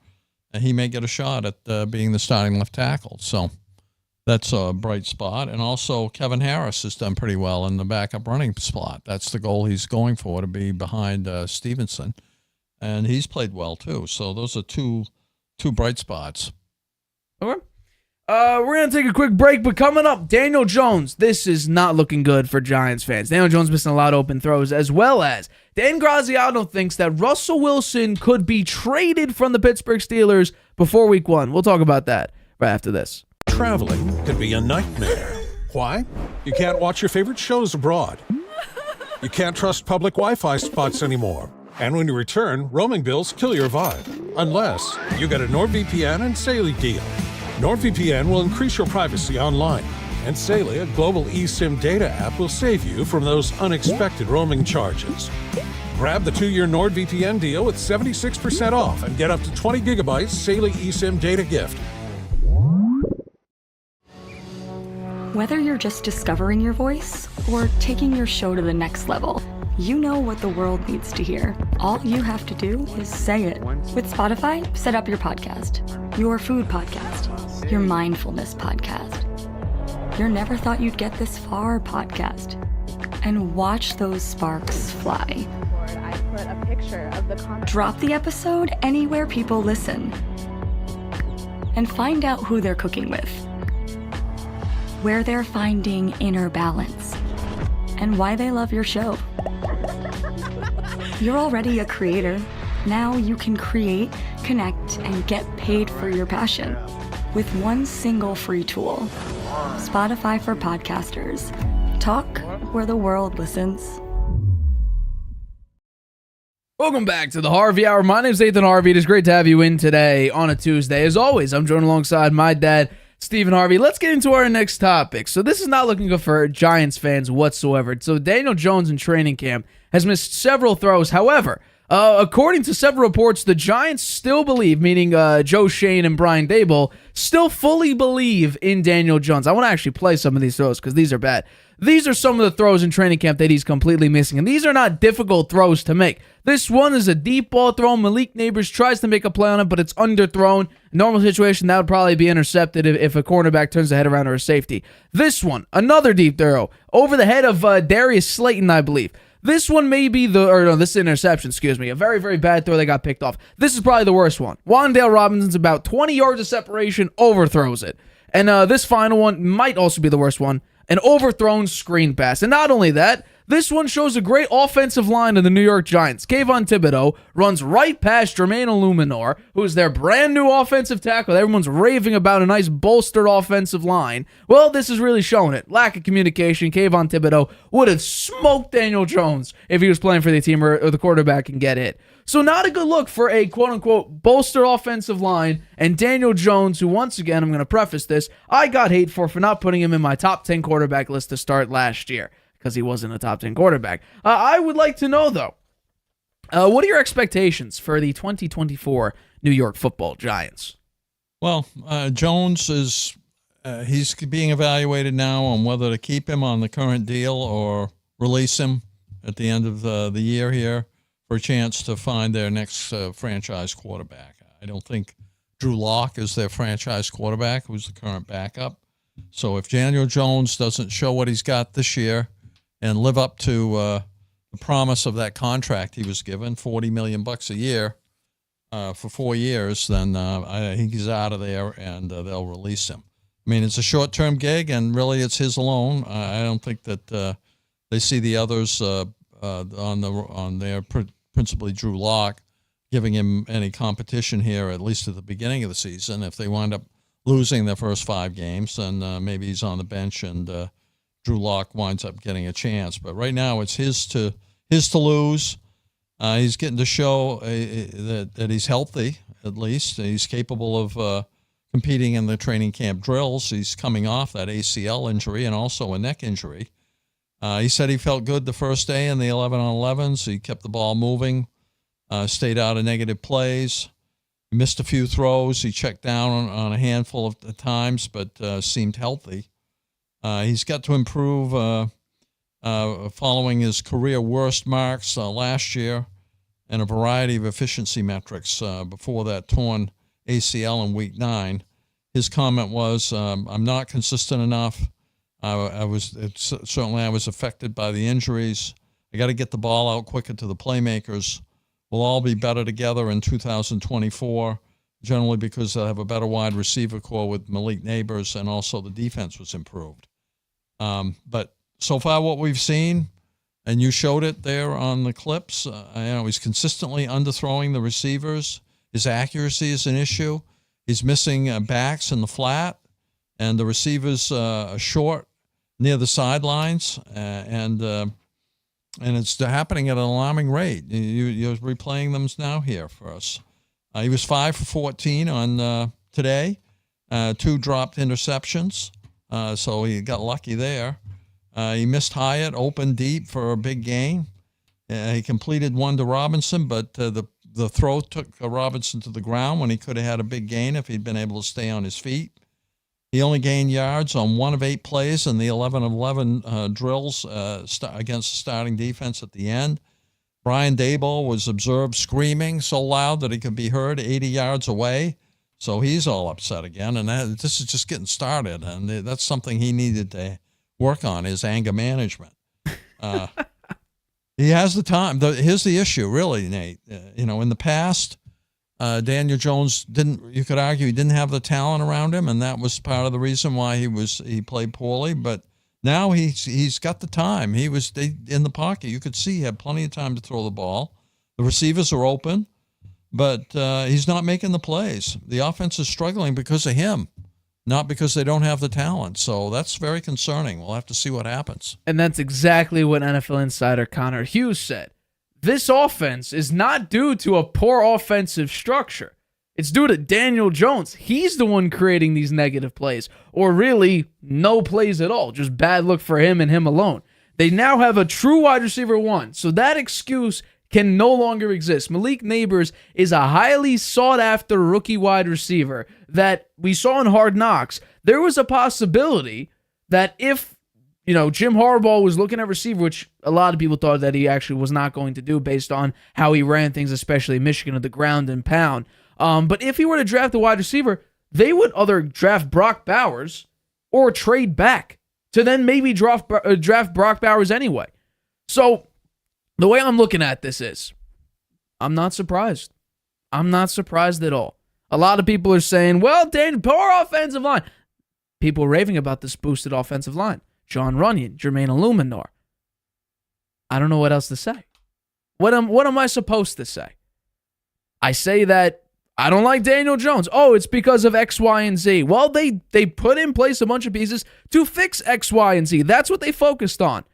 B: And he may get a shot at being the starting left tackle. So that's a bright spot. And also Kevin Harris has done pretty well in the backup running spot. That's the goal he's going for, to be behind Stevenson. And he's played well, too. So those are two bright spots.
A: Okay. We're going to take a quick break, but coming up, Daniel Jones. This is not looking good for Giants fans. Daniel Jones missing a lot of open throws, as well as Dan Graziano thinks that Russell Wilson could be traded from the Pittsburgh Steelers before Week 1. We'll talk about that right after this.
D: Traveling can be a nightmare. Why? You can't watch your favorite shows abroad. You can't trust public Wi-Fi spots anymore. And when you return, roaming bills kill your vibe. Unless you get a NordVPN and Saley deal. NordVPN will increase your privacy online. And Saley, a global eSIM data app, will save you from those unexpected roaming charges. Grab the 2-year NordVPN deal with 76% off and get up to 20 gigabytes Saley eSIM data gift.
E: Whether you're just discovering your voice or taking your show to the next level, you know what the world needs to hear. All you have to do is say it. With Spotify, set up your podcast. Your food podcast. Your mindfulness podcast. Your never thought you'd get this far podcast. And watch those sparks fly.
F: I put a picture of the comment.
E: Drop the episode anywhere people listen. And find out who they're cooking with. Where they're finding inner balance. And why they love your show. You're already a creator. Now you can create, connect, and get paid for your passion with one single free tool. Spotify for podcasters. Talk where the world listens.
A: Welcome back to the Harvey Hour. My name is Stephen Harvey. It is great to have you in today on a Tuesday. As always, I'm joined alongside my dad, Stephen Harvey. Let's get into our next topic. So this is not looking good for Giants fans whatsoever. So Daniel Jones in training camp has missed several throws. However, according to several reports, the Giants still believe, meaning Joe Shane and Brian Daboll, still fully believe in Daniel Jones. I want to actually play some of these throws because these are bad. These are some of the throws in training camp that he's completely missing, and these are not difficult throws to make. This one is a deep ball throw. Malik Neighbors tries to make a play on it, but it's underthrown. Normal situation, that would probably be intercepted if a cornerback turns the head around or a safety. This one, another deep throw, over the head of Darius Slayton, I believe. This one may be this is interception, excuse me. A very, very bad throw that got picked off. This is probably the worst one. Wan'Dale Robinson's about 20 yards of separation, overthrows it. And this final one might also be the worst one. An overthrown screen pass. And not only that, this one shows a great offensive line of the New York Giants. Kayvon Thibodeau runs right past Jermaine Illuminor, who is their brand new offensive tackle. Everyone's raving about a nice bolstered offensive line. Well, this is really showing it. Lack of communication. Kayvon Thibodeau would have smoked Daniel Jones if he was playing for the team or the quarterback and get hit. So not a good look for a quote-unquote bolster offensive line, and Daniel Jones, who once again, I'm going to preface this, I got hate for not putting him in my top 10 quarterback list to start last year, because he wasn't a top 10 quarterback. I would like to know, though, what are your expectations for the 2024 New York Football Giants?
B: Well, Jones is he's being evaluated now on whether to keep him on the current deal or release him at the end of the year here for a chance to find their next franchise quarterback. I don't think Drew Lock is their franchise quarterback, who's the current backup. So if Daniel Jones doesn't show what he's got this year, and live up to the promise of that contract he was given, $40 million a year for 4 years, then I think he's out of there, and they'll release him. I mean, it's a short-term gig, and really it's his alone. I don't think that they see the others on there, principally Drew Lock, giving him any competition here, at least at the beginning of the season. If they wind up losing their first 5 games, then maybe he's on the bench and Drew Lock winds up getting a chance. But right now it's his to lose. He's getting to show that he's healthy, at least. He's capable of competing in the training camp drills. He's coming off that ACL injury and also a neck injury. He said he felt good the first day in the 11-on-11s. He kept the ball moving, stayed out of negative plays. He missed a few throws. He checked down on a handful of times, but seemed healthy. He's got to improve following his career worst marks last year and a variety of efficiency metrics before that torn ACL in Week 9. His comment was, I'm not consistent enough. I was affected by the injuries. I got to get the ball out quicker to the playmakers. We'll all be better together in 2024, generally because they'll have a better wide receiver core with Malik Neighbors, and also the defense was improved. But so far what we've seen, and you showed it there on the clips, he's consistently underthrowing the receivers. His accuracy is an issue. He's missing backs in the flat, and the receivers are short near the sidelines, and it's happening at an alarming rate. You're replaying them now here for us. He was 5 for 14 on today, 2 dropped interceptions, so he got lucky there. He missed Hyatt open deep for a big gain. He completed one to Robinson, but the throw took Robinson to the ground when he could have had a big gain if he'd been able to stay on his feet. He only gained yards on 1 of 8 plays in the 11-of-11 drills against the starting defense at the end. Brian Daboll was observed screaming so loud that he could be heard 80 yards away. So he's all upset again, and this is just getting started, and that's something he needed to work on, his anger management. He has the time. Here's the issue, really, Nate. In the past, Daniel Jones you could argue he didn't have the talent around him, and that was part of the reason why he played poorly. But now he's got the time. He was in the pocket. You could see he had plenty of time to throw the ball. The receivers are open, but he's not making the plays. The offense is struggling because of him, not because they don't have the talent. So that's very concerning. We'll have to see what happens.
A: And that's exactly what NFL insider Connor Hughes said. This offense is not due to a poor offensive structure. It's due to Daniel Jones. He's the one creating these negative plays, or really no plays at all. Just bad luck for him and him alone. They now have a true wide receiver 1, so that excuse can no longer exist. Malik Neighbors is a highly sought-after rookie wide receiver that we saw in Hard Knocks. There was a possibility that if Jim Harbaugh was looking at receiver, which a lot of people thought that he actually was not going to do based on how he ran things, especially Michigan, at the ground and pound. But if he were to draft a wide receiver, they would either draft Brock Bowers or trade back to then maybe draft Brock Bowers anyway. So the way I'm looking at this is, I'm not surprised. I'm not surprised at all. A lot of people are saying, well, Dan, poor offensive line. People are raving about this boosted offensive line. John Runyon, Jermaine Illuminor. I don't know what else to say. What am I supposed to say? I say that I don't like Daniel Jones. Oh, it's because of X, Y, and Z. Well, they put in place a bunch of pieces to fix X, Y, and Z. That's what they focused on.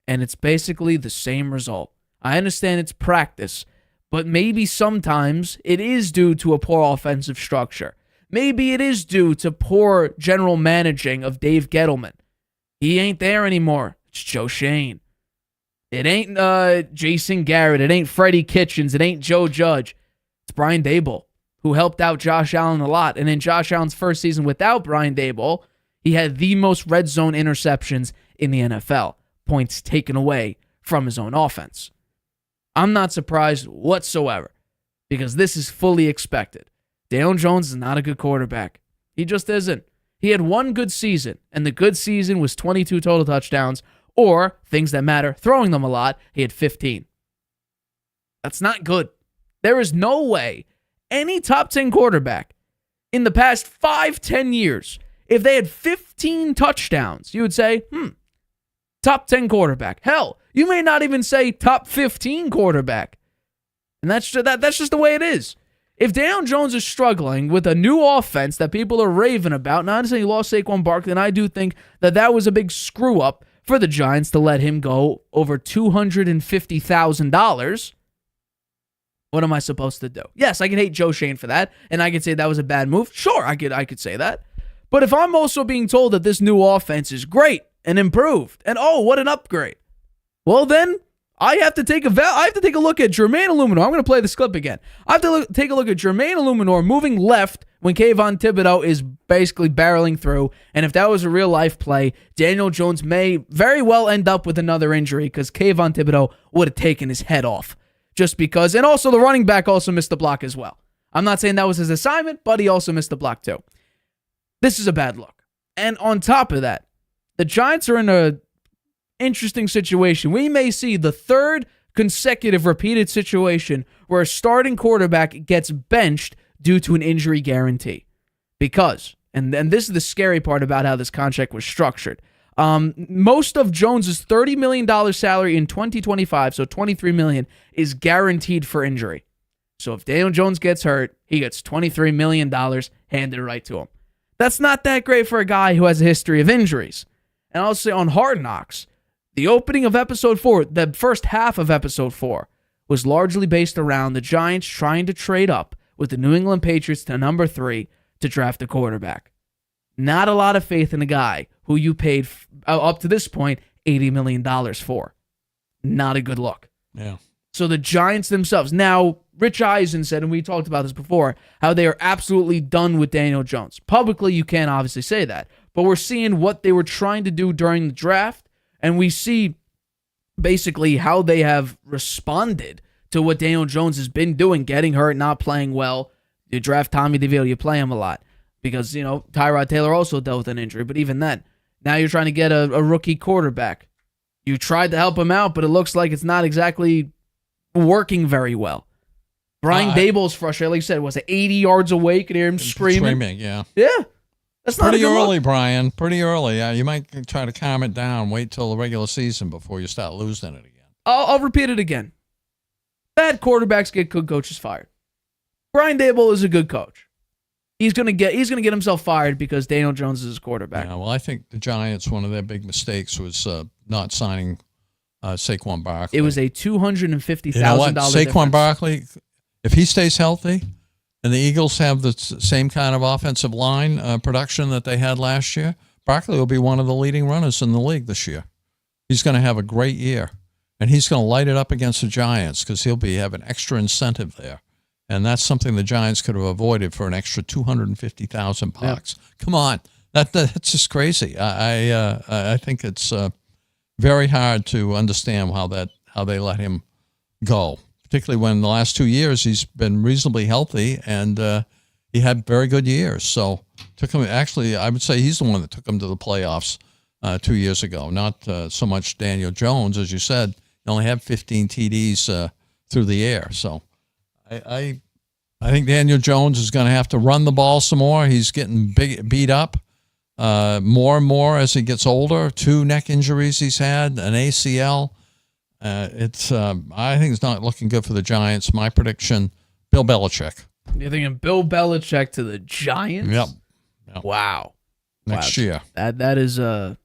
A: And it's basically the same result. I understand it's practice, but maybe sometimes it is due to a poor offensive structure. Maybe it is due to poor general managing of Dave Gettleman. He ain't there anymore. It's Joe Shane. It ain't Jason Garrett. It ain't Freddie Kitchens. It ain't Joe Judge. It's Brian Daboll, who helped out Josh Allen a lot. And in Josh Allen's first season without Brian Daboll, he had the most red zone interceptions in the NFL. Points taken away from his own offense. I'm not surprised whatsoever, because this is fully expected. Daniel Jones is not a good quarterback. He just isn't. He had one good season, and the good season was 22 total touchdowns, or things that matter, throwing them a lot, he had 15. That's not good. There is no way any top 10 quarterback in the past 5-10 years, if they had 15 touchdowns, you would say, top 10 quarterback. Hell, you may not even say top 15 quarterback. And that's just the way it is. If Daniel Jones is struggling with a new offense that people are raving about, not saying he lost Saquon Barkley, and I do think that was a big screw-up for the Giants to let him go over $250,000, what am I supposed to do? Yes, I can hate Joe Shane for that, and I could say that was a bad move. Sure, I could say that. But if I'm also being told that this new offense is great and improved, and oh, what an upgrade, well then, I have to take a look at Jermaine Illuminor. I'm going to play this clip again. I have to take a look at Jermaine Illuminor moving left when Kayvon Thibodeau is basically barreling through. And if that was a real-life play, Daniel Jones may very well end up with another injury because Kayvon Thibodeau would have taken his head off. Just because. And also the running back also missed the block as well. I'm not saying that was his assignment, but he also missed the block too. This is a bad look. And on top of that, the Giants are in a interesting situation. We may see the third consecutive repeated situation where a starting quarterback gets benched due to an injury guarantee. Because, and this is the scary part about how this contract was structured, most of Jones's $30 million salary in 2025, so $23 million, is guaranteed for injury. So if Daniel Jones gets hurt, he gets $23 million handed right to him. That's not that great for a guy who has a history of injuries. And I'll say on Hard Knocks, the opening of Episode 4, the first half of Episode 4, was largely based around the Giants trying to trade up with the New England Patriots to number 3 to draft a quarterback. Not a lot of faith in a guy who you paid, up to this point, $80 million for. Not a good look.
B: Yeah.
A: So the Giants themselves. Now, Rich Eisen said, and we talked about this before, how they are absolutely done with Daniel Jones. Publicly, you can't obviously say that. But we're seeing what they were trying to do during the draft. And we see basically how they have responded to what Daniel Jones has been doing, getting hurt, not playing well. You draft Tommy DeVito, you play him a lot. Because, Tyrod Taylor also dealt with an injury. But even then, now you're trying to get a rookie quarterback. You tried to help him out, but it looks like it's not exactly working very well. Brian Daboll's frustrated. Like you said, was it 80 yards away? You could hear him screaming.
B: Yeah.
A: Yeah. That's not
B: pretty early,
A: look.
B: Brian. Pretty early. You might try to calm it down. Wait till the regular season before you start losing it again.
A: I'll repeat it again. Bad quarterbacks get good coaches fired. Brian Daboll is a good coach. He's gonna get himself fired because Daniel Jones is his quarterback.
B: Yeah, well, I think the Giants, one of their big mistakes was not signing Saquon Barkley.
A: It was a $250,000.
B: You know what? Saquon
A: difference.
B: Barkley, if he stays healthy, and the Eagles have the same kind of offensive line production that they had last year, Barkley will be one of the leading runners in the league this year. He's going to have a great year, and he's going to light it up against the Giants because he'll have an extra incentive there. And that's something the Giants could have avoided for an extra $250,000 bucks. Yep. Come on, that's just crazy. I think it's very hard to understand how they let him go, particularly when the last 2 years he's been reasonably healthy and he had very good years. So took him. Actually, I would say he's the one that took him to the playoffs 2 years ago. Not so much Daniel Jones, as you said. He only had 15 TDs through the air. So. I think Daniel Jones is going to have to run the ball some more. He's getting beat up more and more as he gets older. 2 neck injuries he's had, an ACL. I think it's not looking good for the Giants. My prediction, Bill Belichick.
A: You're thinking Bill Belichick to the Giants?
B: Yep.
A: Wow.
B: Next year.
A: That's a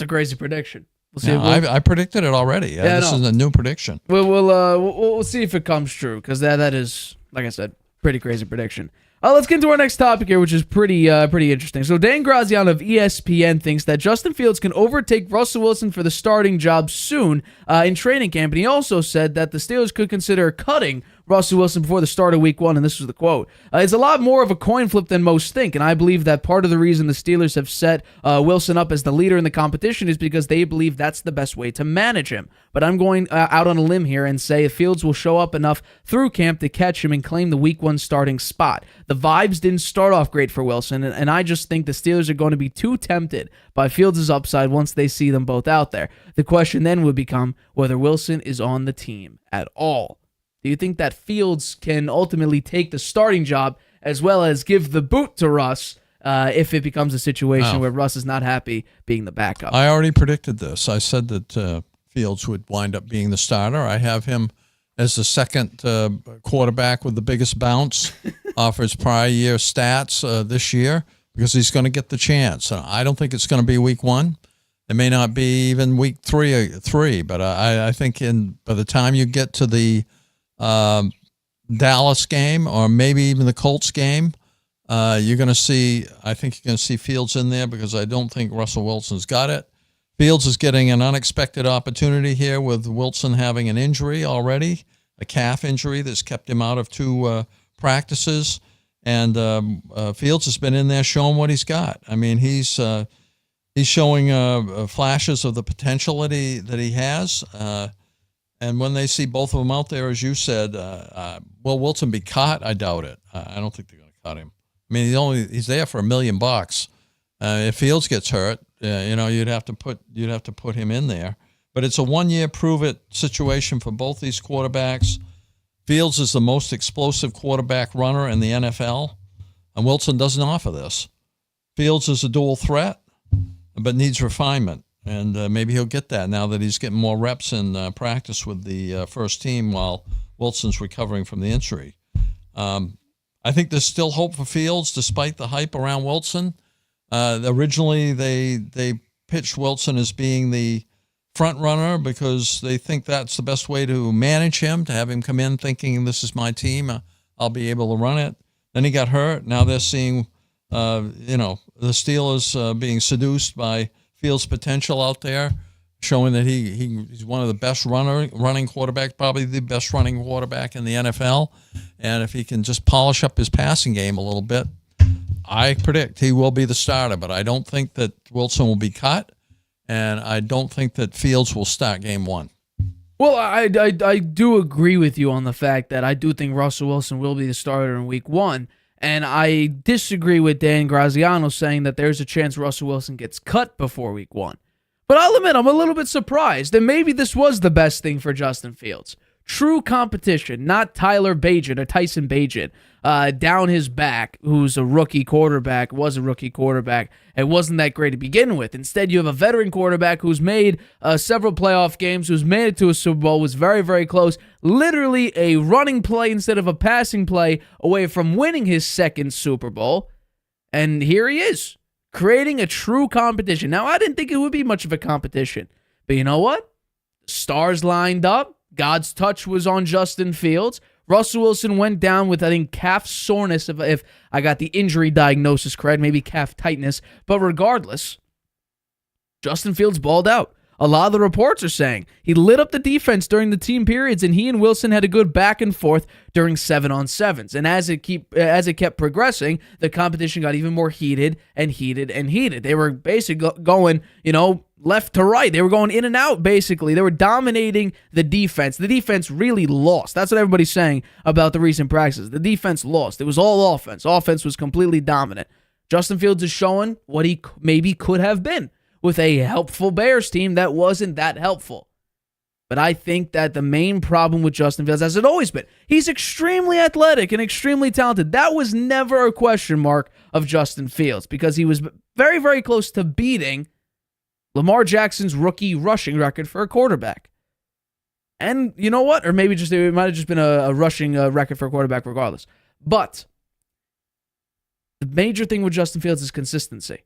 A: crazy prediction. We'll see.
B: Yeah, I predicted it already. This is a new prediction.
A: We'll see if it comes true because that is, like I said, pretty crazy prediction. Let's get into our next topic here, which is pretty interesting. So Dan Graziano of ESPN thinks that Justin Fields can overtake Russell Wilson for the starting job soon in training camp, and he also said that the Steelers could consider cutting Russell Wilson before the start of week 1, and this was the quote. It's a lot more of a coin flip than most think, and I believe that part of the reason the Steelers have set Wilson up as the leader in the competition is because they believe that's the best way to manage him. But I'm going out on a limb here and say Fields will show up enough through camp to catch him and claim the week 1 starting spot. The vibes didn't start off great for Wilson, and I just think the Steelers are going to be too tempted by Fields' upside once they see them both out there. The question then would become whether Wilson is on the team at all. Do you think that Fields can ultimately take the starting job as well as give the boot to Russ if it becomes a situation where Russ is not happy being the backup?
B: I already predicted this. I said that Fields would wind up being the starter. I have him as the second quarterback with the biggest bounce off his prior year stats this year because he's going to get the chance. I don't think it's going to be week 1. It may not be even week 3, but I think by the time you get to the Dallas game or maybe even the Colts game, you're going to see, I think you're going to see Fields in there because I don't think Russell Wilson's got it. Fields is getting an unexpected opportunity here with Wilson having an injury already, a calf injury that's kept him out of 2 practices. And Fields has been in there showing what he's got. I mean, he's showing flashes of the potential that he has. And when they see both of them out there, as you said, will Wilson be caught? I doubt it. I don't think they're going to cut him. I mean, he's there for $1 million. If Fields gets hurt, you'd have to put him in there. But it's a 1-year prove it situation for both these quarterbacks. Fields is the most explosive quarterback runner in the NFL, and Wilson doesn't offer this. Fields is a dual threat, but needs refinement. And maybe he'll get that now that he's getting more reps in practice with the first team while Wilson's recovering from the injury. I think there's still hope for Fields despite the hype around Wilson. Originally, they pitched Wilson as being the front runner because they think that's the best way to manage him, to have him come in thinking this is my team, I'll be able to run it. Then he got hurt. Now they're seeing, the Steelers being seduced by Fields' potential out there, showing that he's one of the best running quarterback, probably the best running quarterback in the NFL. And if he can just polish up his passing game a little bit, I predict he will be the starter. But I don't think that Wilson will be cut, and I don't think that Fields will start game 1.
A: Well, I do agree with you on the fact that I do think Russell Wilson will be the starter in week 1. And I disagree with Dan Graziano saying that there's a chance Russell Wilson gets cut before week 1. But I'll admit, I'm a little bit surprised that maybe this was the best thing for Justin Fields. True competition, not Tyler Bagent or Tyson Bagent down his back, who's a rookie quarterback, was a rookie quarterback, and wasn't that great to begin with. Instead, you have a veteran quarterback who's made several playoff games, who's made it to a Super Bowl, was very, very close, literally a running play instead of a passing play away from winning his second Super Bowl. And here he is, creating a true competition. Now, I didn't think it would be much of a competition, but you know what? Stars lined up. God's touch was on Justin Fields. Russell Wilson went down with, I think, calf soreness, if I got the injury diagnosis correct, maybe calf tightness. But regardless, Justin Fields balled out. A lot of the reports are saying he lit up the defense during the team periods, and he and Wilson had a good back and forth during 7-on-7s. And as it kept progressing, the competition got even more heated and heated and heated. They were basically going, left to right. They were going in and out, basically. They were dominating the defense. The defense really lost. That's what everybody's saying about the recent practices. The defense lost. It was all offense. Offense was completely dominant. Justin Fields is showing what he maybe could have been with a helpful Bears team that wasn't that helpful. But I think that the main problem with Justin Fields, as it always been, he's extremely athletic and extremely talented. That was never a question mark of Justin Fields because he was very, very close to beating Lamar Jackson's rookie rushing record for a quarterback. And you know what? Or maybe it might have just been a rushing record for a quarterback regardless. But the major thing with Justin Fields is consistency.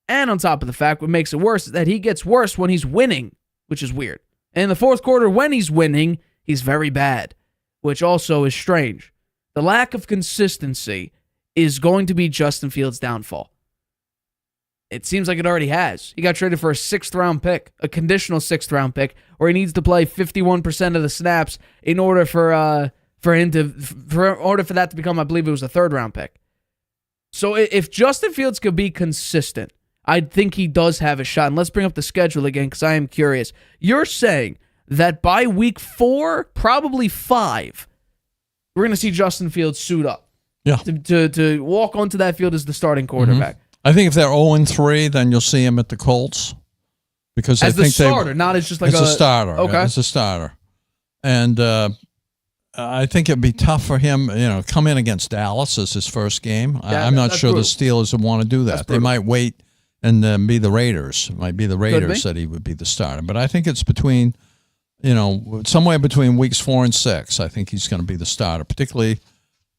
A: And on top of the fact, what makes it worse is that he gets worse when he's winning, which is weird. And in the fourth quarter, when he's winning, he's very bad, which also is strange. The lack of consistency is going to be Justin Fields' downfall. It seems like it already has. He got traded for a 6th-round pick, a conditional 6th-round pick, where he needs to play 51% of the snaps in order for for him to, in order for that to become, I believe it was a 3rd-round pick. So if Justin Fields could be consistent, I think he does have a shot. And let's bring up the schedule again because I am curious. You're saying that by week 4, probably 5, we're going to see Justin Fields suit up.
B: Yeah.
A: To walk onto that field as the starting quarterback.
B: I think if they're 0-3, then you'll see him at the Colts. Because
A: As
B: I think
A: the starter, not as just like
B: as a starter.
A: Okay.
B: As a starter. And I think it'd be tough for him, come in against Dallas as his first game. I'm not sure the Steelers would want to do that. They might wait and be the Raiders. It might be the Raiders that he would be the starter. But I think it's between, somewhere between weeks 4 and 6. I think he's going to be the starter, particularly,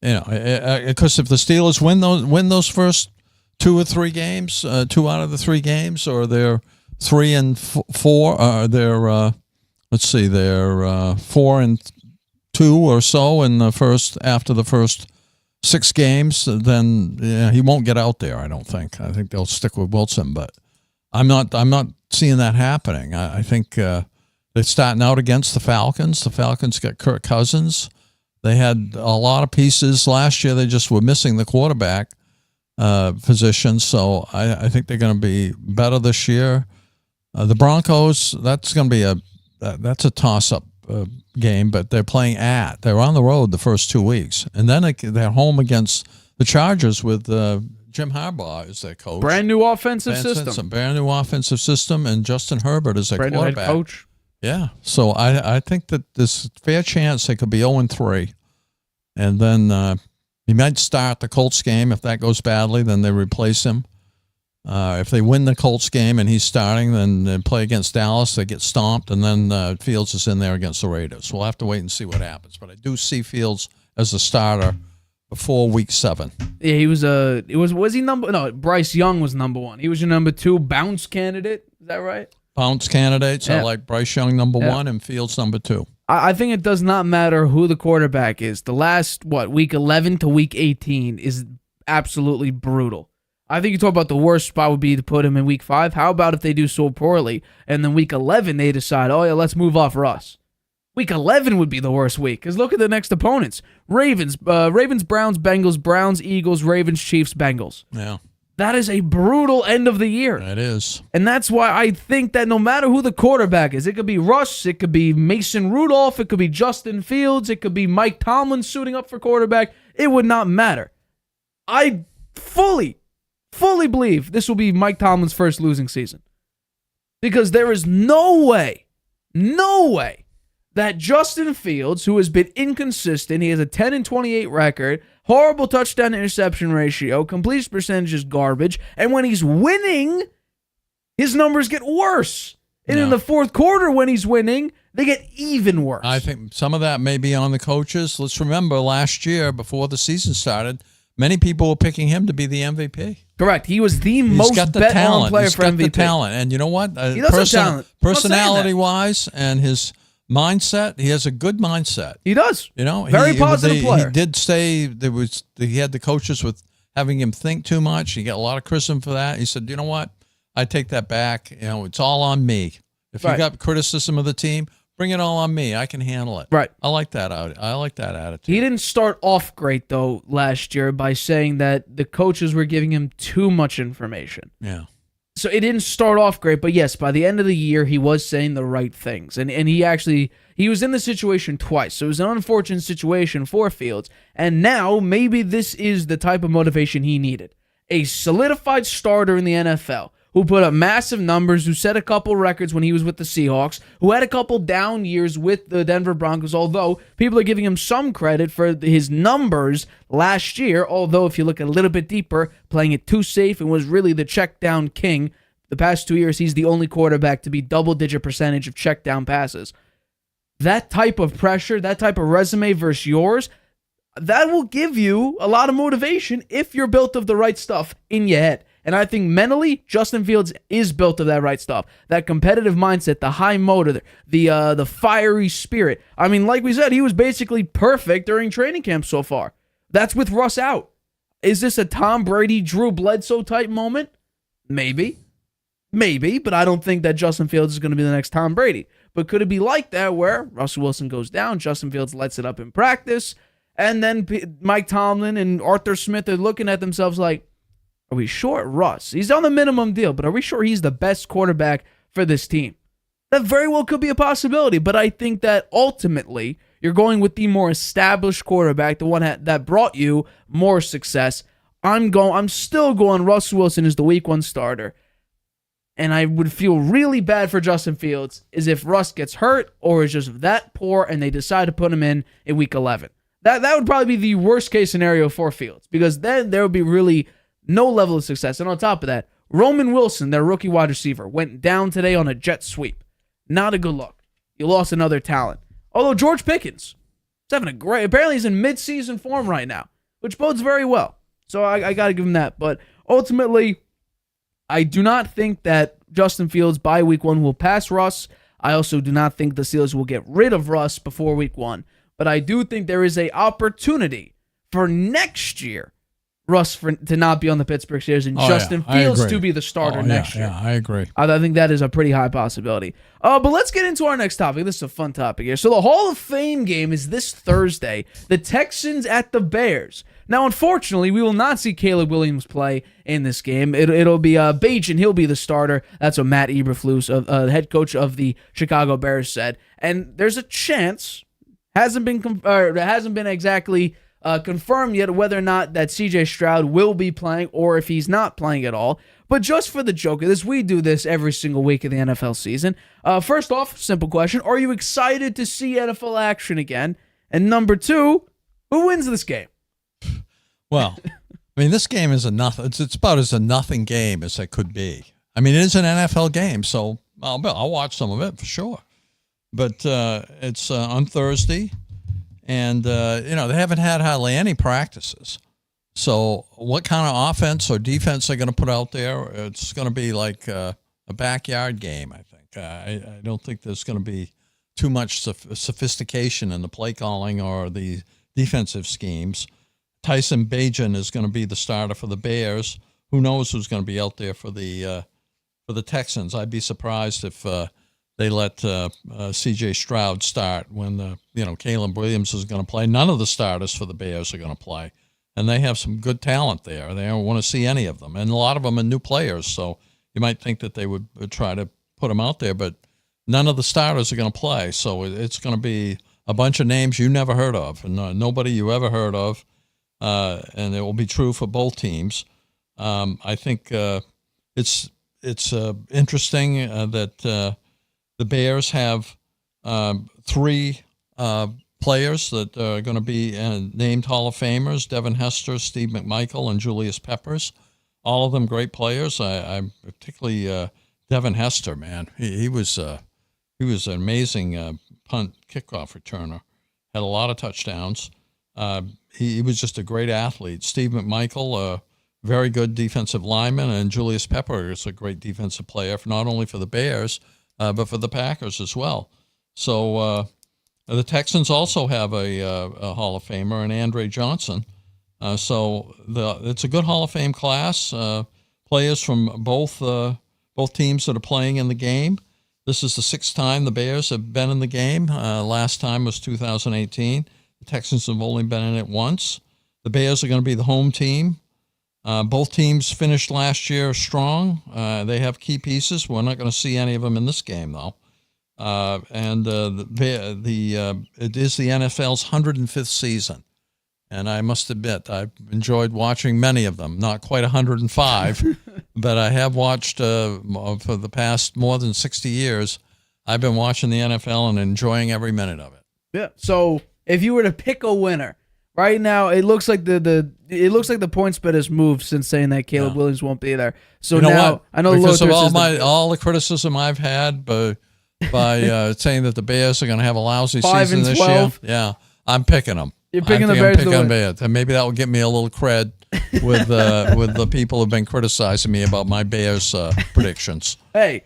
B: because if the Steelers win those first 2 or 3 games, 2 out of the 3 games, or they're 3 and 4, they're they're 4 and 2 or so in after the first 6 games, then he won't get out there. I don't think. I think they'll stick with Wilson, but I'm not seeing that happening. I think they're starting out against the Falcons. The Falcons got Kirk Cousins. They had a lot of pieces last year. They just were missing the quarterback position. So I think they're going to be better this year. The Broncos, that's going to be that's a toss-up game, but they're they're on the road the first 2 weeks. And then they're home against the Chargers with Jim Harbaugh as their coach.
A: Brand new offensive system.
B: Brand new offensive system, and Justin Herbert is their
A: brand
B: quarterback.
A: New head coach.
B: Yeah, so I think that there's a fair chance they could be 0-3. And then he might start the Colts game. If that goes badly, then they replace him. If they win the Colts game and he's starting, then they play against Dallas. They get stomped, and then Fields is in there against the Raiders. We'll have to wait and see what happens. But I do see Fields as a starter before week 7.
A: Yeah, he was was he number? No, Bryce Young was number 1. He was your number 2 bounce candidate. Is that right?
B: Bounce candidates.
A: Yeah.
B: I like Bryce Young number 1 and Fields number 2.
A: I think it does not matter who the quarterback is. The last, week 11 to week 18 is absolutely brutal. I think you talk about the worst spot would be to put him in week 5. How about if they do so poorly and then week 11 they decide, oh yeah, let's move off Russ. Week 11 would be the worst week because look at the next opponents. Ravens, Browns, Bengals, Browns, Eagles, Ravens, Chiefs, Bengals.
B: Yeah.
A: That is a brutal end of the year.
B: It is.
A: And that's why I think that no matter who the quarterback is, it could be Russ, it could be Mason Rudolph, it could be Justin Fields, it could be Mike Tomlin suiting up for quarterback. It would not matter. I fully believe this will be Mike Tomlin's first losing season. Because there is no way that Justin Fields, who has been inconsistent, he has a 10-28 record, horrible touchdown to interception ratio, completion percentage is garbage, and when he's winning, his numbers get worse. And in the fourth quarter when he's winning, they get even worse.
B: I think some of that may be on the coaches. Let's remember last year, before the season started, many people were picking him to be the MVP.
A: Correct. He was the most bet-on player for MVP.
B: He's got the talent. And you know what?
A: He does have talent.
B: Personality-wise and his mindset, he has a good mindset.
A: He does.
B: Very
A: positive player.
B: He did say he had the coaches with having him think too much. He got a lot of criticism for that. He said, you know what? I take that back. It's all on me. If you got criticism of the team, bring it all on me. I can handle it.
A: Right.
B: I like that attitude.
A: He didn't start off great, though, last year by saying that the coaches were giving him too much information.
B: Yeah.
A: So it didn't start off great, but yes, by the end of the year, he was saying the right things. And he was in the situation twice. So it was an unfortunate situation for Fields. And now maybe this is the type of motivation he needed. A solidified starter in the NFL who put up massive numbers, who set a couple records when he was with the Seahawks, who had a couple down years with the Denver Broncos, although people are giving him some credit for his numbers last year, although if you look a little bit deeper, playing it too safe and was really the check down king. The past 2 years, he's the only quarterback to be double-digit percentage of check down passes. That type of pressure, that type of resume versus yours, that will give you a lot of motivation if you're built of the right stuff in your head. And I think mentally, Justin Fields is built of that right stuff. That competitive mindset, the high motor, the fiery spirit. I mean, like we said, he was basically perfect during training camp so far. That's with Russ out. Is this a Tom Brady, Drew Bledsoe type moment? Maybe, but I don't think that Justin Fields is going to be the next Tom Brady. But could it be like that where Russell Wilson goes down, Justin Fields lights it up in practice, and then Mike Tomlin and Arthur Smith are looking at themselves like, are we sure Russ? He's on the minimum deal, but are we sure he's the best quarterback for this team? That very well could be a possibility, but I think that ultimately you're going with the more established quarterback, the one that brought you more success. I'm still going Russell Wilson is the week 1 starter. And I would feel really bad for Justin Fields is if Russ gets hurt or is just that poor and they decide to put him in week 11. That would probably be the worst case scenario for Fields, because then there would be really no level of success. And on top of that, Roman Wilson, their rookie wide receiver, went down today on a jet sweep. Not a good look. You lost another talent. Although George Pickens is having a great, apparently he's in mid-season form right now, which bodes very well. So I got to give him that. But ultimately, I do not think that Justin Fields by week 1 will pass Russ. I also do not think the Steelers will get rid of Russ before week 1. But I do think there is an opportunity for next year, Russ to not be on the Pittsburgh Steelers and Justin Fields to be the starter next year.
B: Yeah, I agree.
A: I think that is a pretty high possibility. But let's get into our next topic. This is a fun topic here. So the Hall of Fame game is this Thursday. The Texans at the Bears. Now, unfortunately, we will not see Caleb Williams play in this game. It'll be Bajan. He'll be the starter. That's what Matt Eberflus, head coach of the Chicago Bears, said. And there's a chance, hasn't been exactly confirmed yet whether or not that C.J. Stroud will be playing or if he's not playing at all. But just for the joke of this, we do this every single week of the NFL season. First off, simple question: are you excited to see NFL action again? And number 2, who wins this game?
B: Well, I mean, this game is it's about as a nothing game as it could be. I mean, it is an NFL game, so I'll watch some of it for sure. But it's on Thursday, and they haven't had hardly any practices. So what kind of offense or defense they're going to put out there? It's going to be like a backyard game, I think. I don't think there's going to be too much sophistication in the play calling or the defensive schemes. Tyson Bagent is going to be the starter for the Bears. Who knows who's going to be out there for the Texans? I'd be surprised if they let C.J. Stroud start when Caleb Williams is going to play. None of the starters for the Bears are going to play, and they have some good talent there. They don't want to see any of them, and a lot of them are new players. So you might think that they would try to put them out there, but none of the starters are going to play. So it's going to be a bunch of names you never heard of, and nobody you ever heard of. And it will be true for both teams. I think it's interesting that the Bears have 3 players that are going to be named Hall of Famers: Devin Hester, Steve McMichael, and Julius Peppers. All of them great players. I particularly Devin Hester, man. He was an amazing punt kickoff returner. Had a lot of touchdowns. He was just a great athlete. Steve McMichael, a very good defensive lineman, and Julius Pepper is a great defensive player, not only for the Bears, but for the Packers as well. So the Texans also have a Hall of Famer, and Andre Johnson. So it's a good Hall of Fame class. Players from both teams that are playing in the game. This is the 6th time the Bears have been in the game. Last time was 2018. The Texans have only been in it once. The Bears are going to be the home team. Both teams finished last year strong. They have key pieces. We're not going to see any of them in this game, though. It is the NFL's 105th season. And I must admit, I've enjoyed watching many of them. Not quite 105, but I have watched for the past more than 60 years. I've been watching the NFL and enjoying every minute of it.
A: Yeah. So if you were to pick a winner right now, it looks like the point spread has moved since saying that Caleb Williams won't be there. So now what? I know
B: because of all the criticism I've had by saying that the Bears are going to have a lousy season this year. Yeah, I'm picking them.
A: You're picking the Bears to win.
B: And maybe that will get me a little cred with the people who've been criticizing me about my Bears predictions.
A: Hey,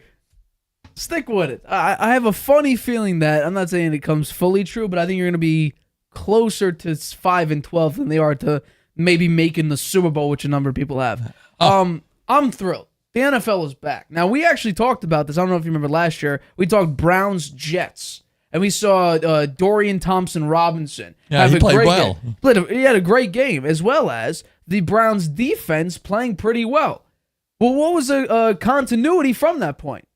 A: stick with it. I have a funny feeling that, I'm not saying it comes fully true, but I think you're going to be closer to 5-12 than they are to maybe making the Super Bowl, which a number of people have. I'm thrilled. the NFL is back. Now, we actually talked about this. I don't know if you remember last year. We talked Browns-Jets. And we saw Dorian Thompson-Robinson.
B: Yeah, he played well.
A: He had a great game, as well as the Browns' defense playing pretty well. Well, what was the continuity from that point?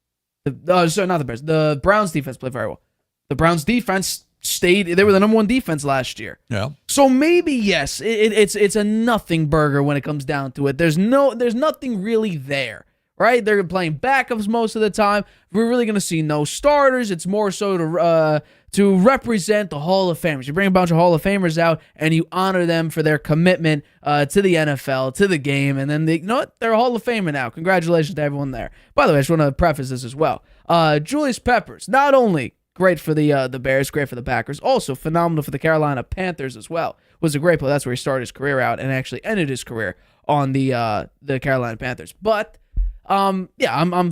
A: Sorry, not the Bears. The Browns' defense played very well. The Browns' defense they were the number one defense last year.
B: Yeah.
A: So maybe, yes, it's a nothing burger when it comes down to it. There's nothing really there. Right? They're playing backups most of the time. We're really going to see no starters. It's more so to represent the Hall of Famers. You bring a bunch of Hall of Famers out, and you honor them for their commitment to the NFL, to the game, and then you know what? They're a Hall of Famer now. Congratulations to everyone there. By the way, I just want to preface this as well. Julius Peppers, not only great for the Bears, great for the Packers, also phenomenal for the Carolina Panthers as well. Was a great player. That's where he started his career out and actually ended his career on the Carolina Panthers. But I'm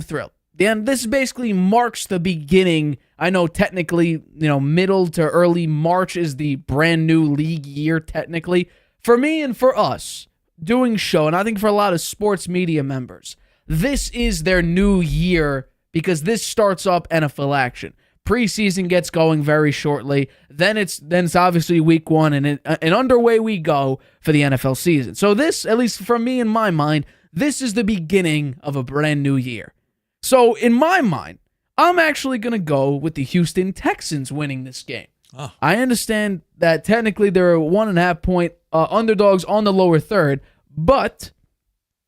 A: thrilled. And this basically marks the beginning. I know technically, middle to early March is the brand new league year technically. For me and for us doing show, and I think for a lot of sports media members, this is their new year because this starts up NFL action. Preseason gets going very shortly. Then it's obviously week one, and underway we go for the NFL season. So this, at least for me in my mind, this is the beginning of a brand new year. So in my mind, I'm actually going to go with the Houston Texans winning this game. Oh. I understand that technically they're 1.5 point underdogs on the lower third, but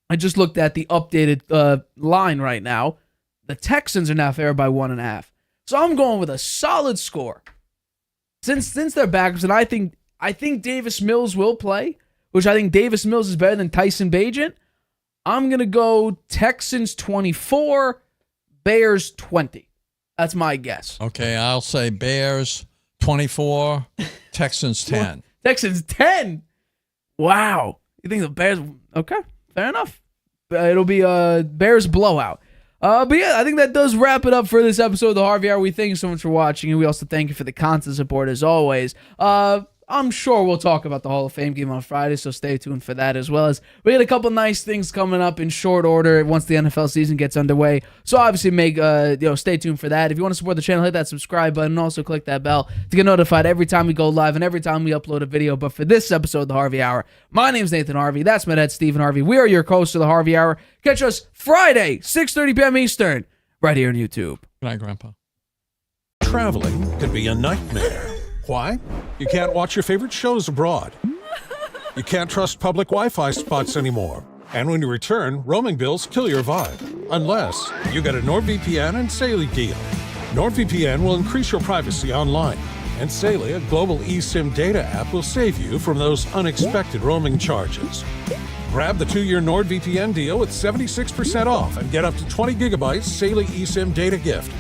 A: I just looked at the updated line right now. The Texans are now favored by 1.5. So I'm going with a solid score. Since they're backups, and I think Davis Mills will play, which I think Davis Mills is better than Tyson Bagent. I'm going to go Texans 24, Bears 20. That's my guess.
B: Okay, I'll say Bears 24, Texans 10.
A: Texans 10? Wow. You think the Bears... Okay, fair enough. It'll be a Bears blowout. But yeah, I think that does wrap it up for this episode of the Harvey Hour. We thank you so much for watching, and we also thank you for the constant support as always. I'm sure we'll talk about the Hall of Fame game on Friday, so stay tuned for that, as well as we got a couple nice things coming up in short order once the NFL season gets underway. So obviously stay tuned for that. If you want to support the channel, hit that subscribe button and also click that bell to get notified every time we go live and every time we upload a video. But for this episode of the Harvey Hour, my name's Nathan Harvey. That's my dad, Stephen Harvey. We are your hosts of the Harvey Hour. Catch us Friday, 6:30 p.m. Eastern, right here on YouTube.
B: Good night, Grandpa.
D: Traveling can be a nightmare. Why? You can't watch your favorite shows abroad. You can't trust public Wi-Fi spots anymore. And when you return, roaming bills kill your vibe. Unless you get a NordVPN and Saley deal. NordVPN will increase your privacy online. And Saley, a global eSIM data app, will save you from those unexpected roaming charges. Grab the 2-year NordVPN deal with 76% off and get up to 20 gigabytes Saley eSIM data gift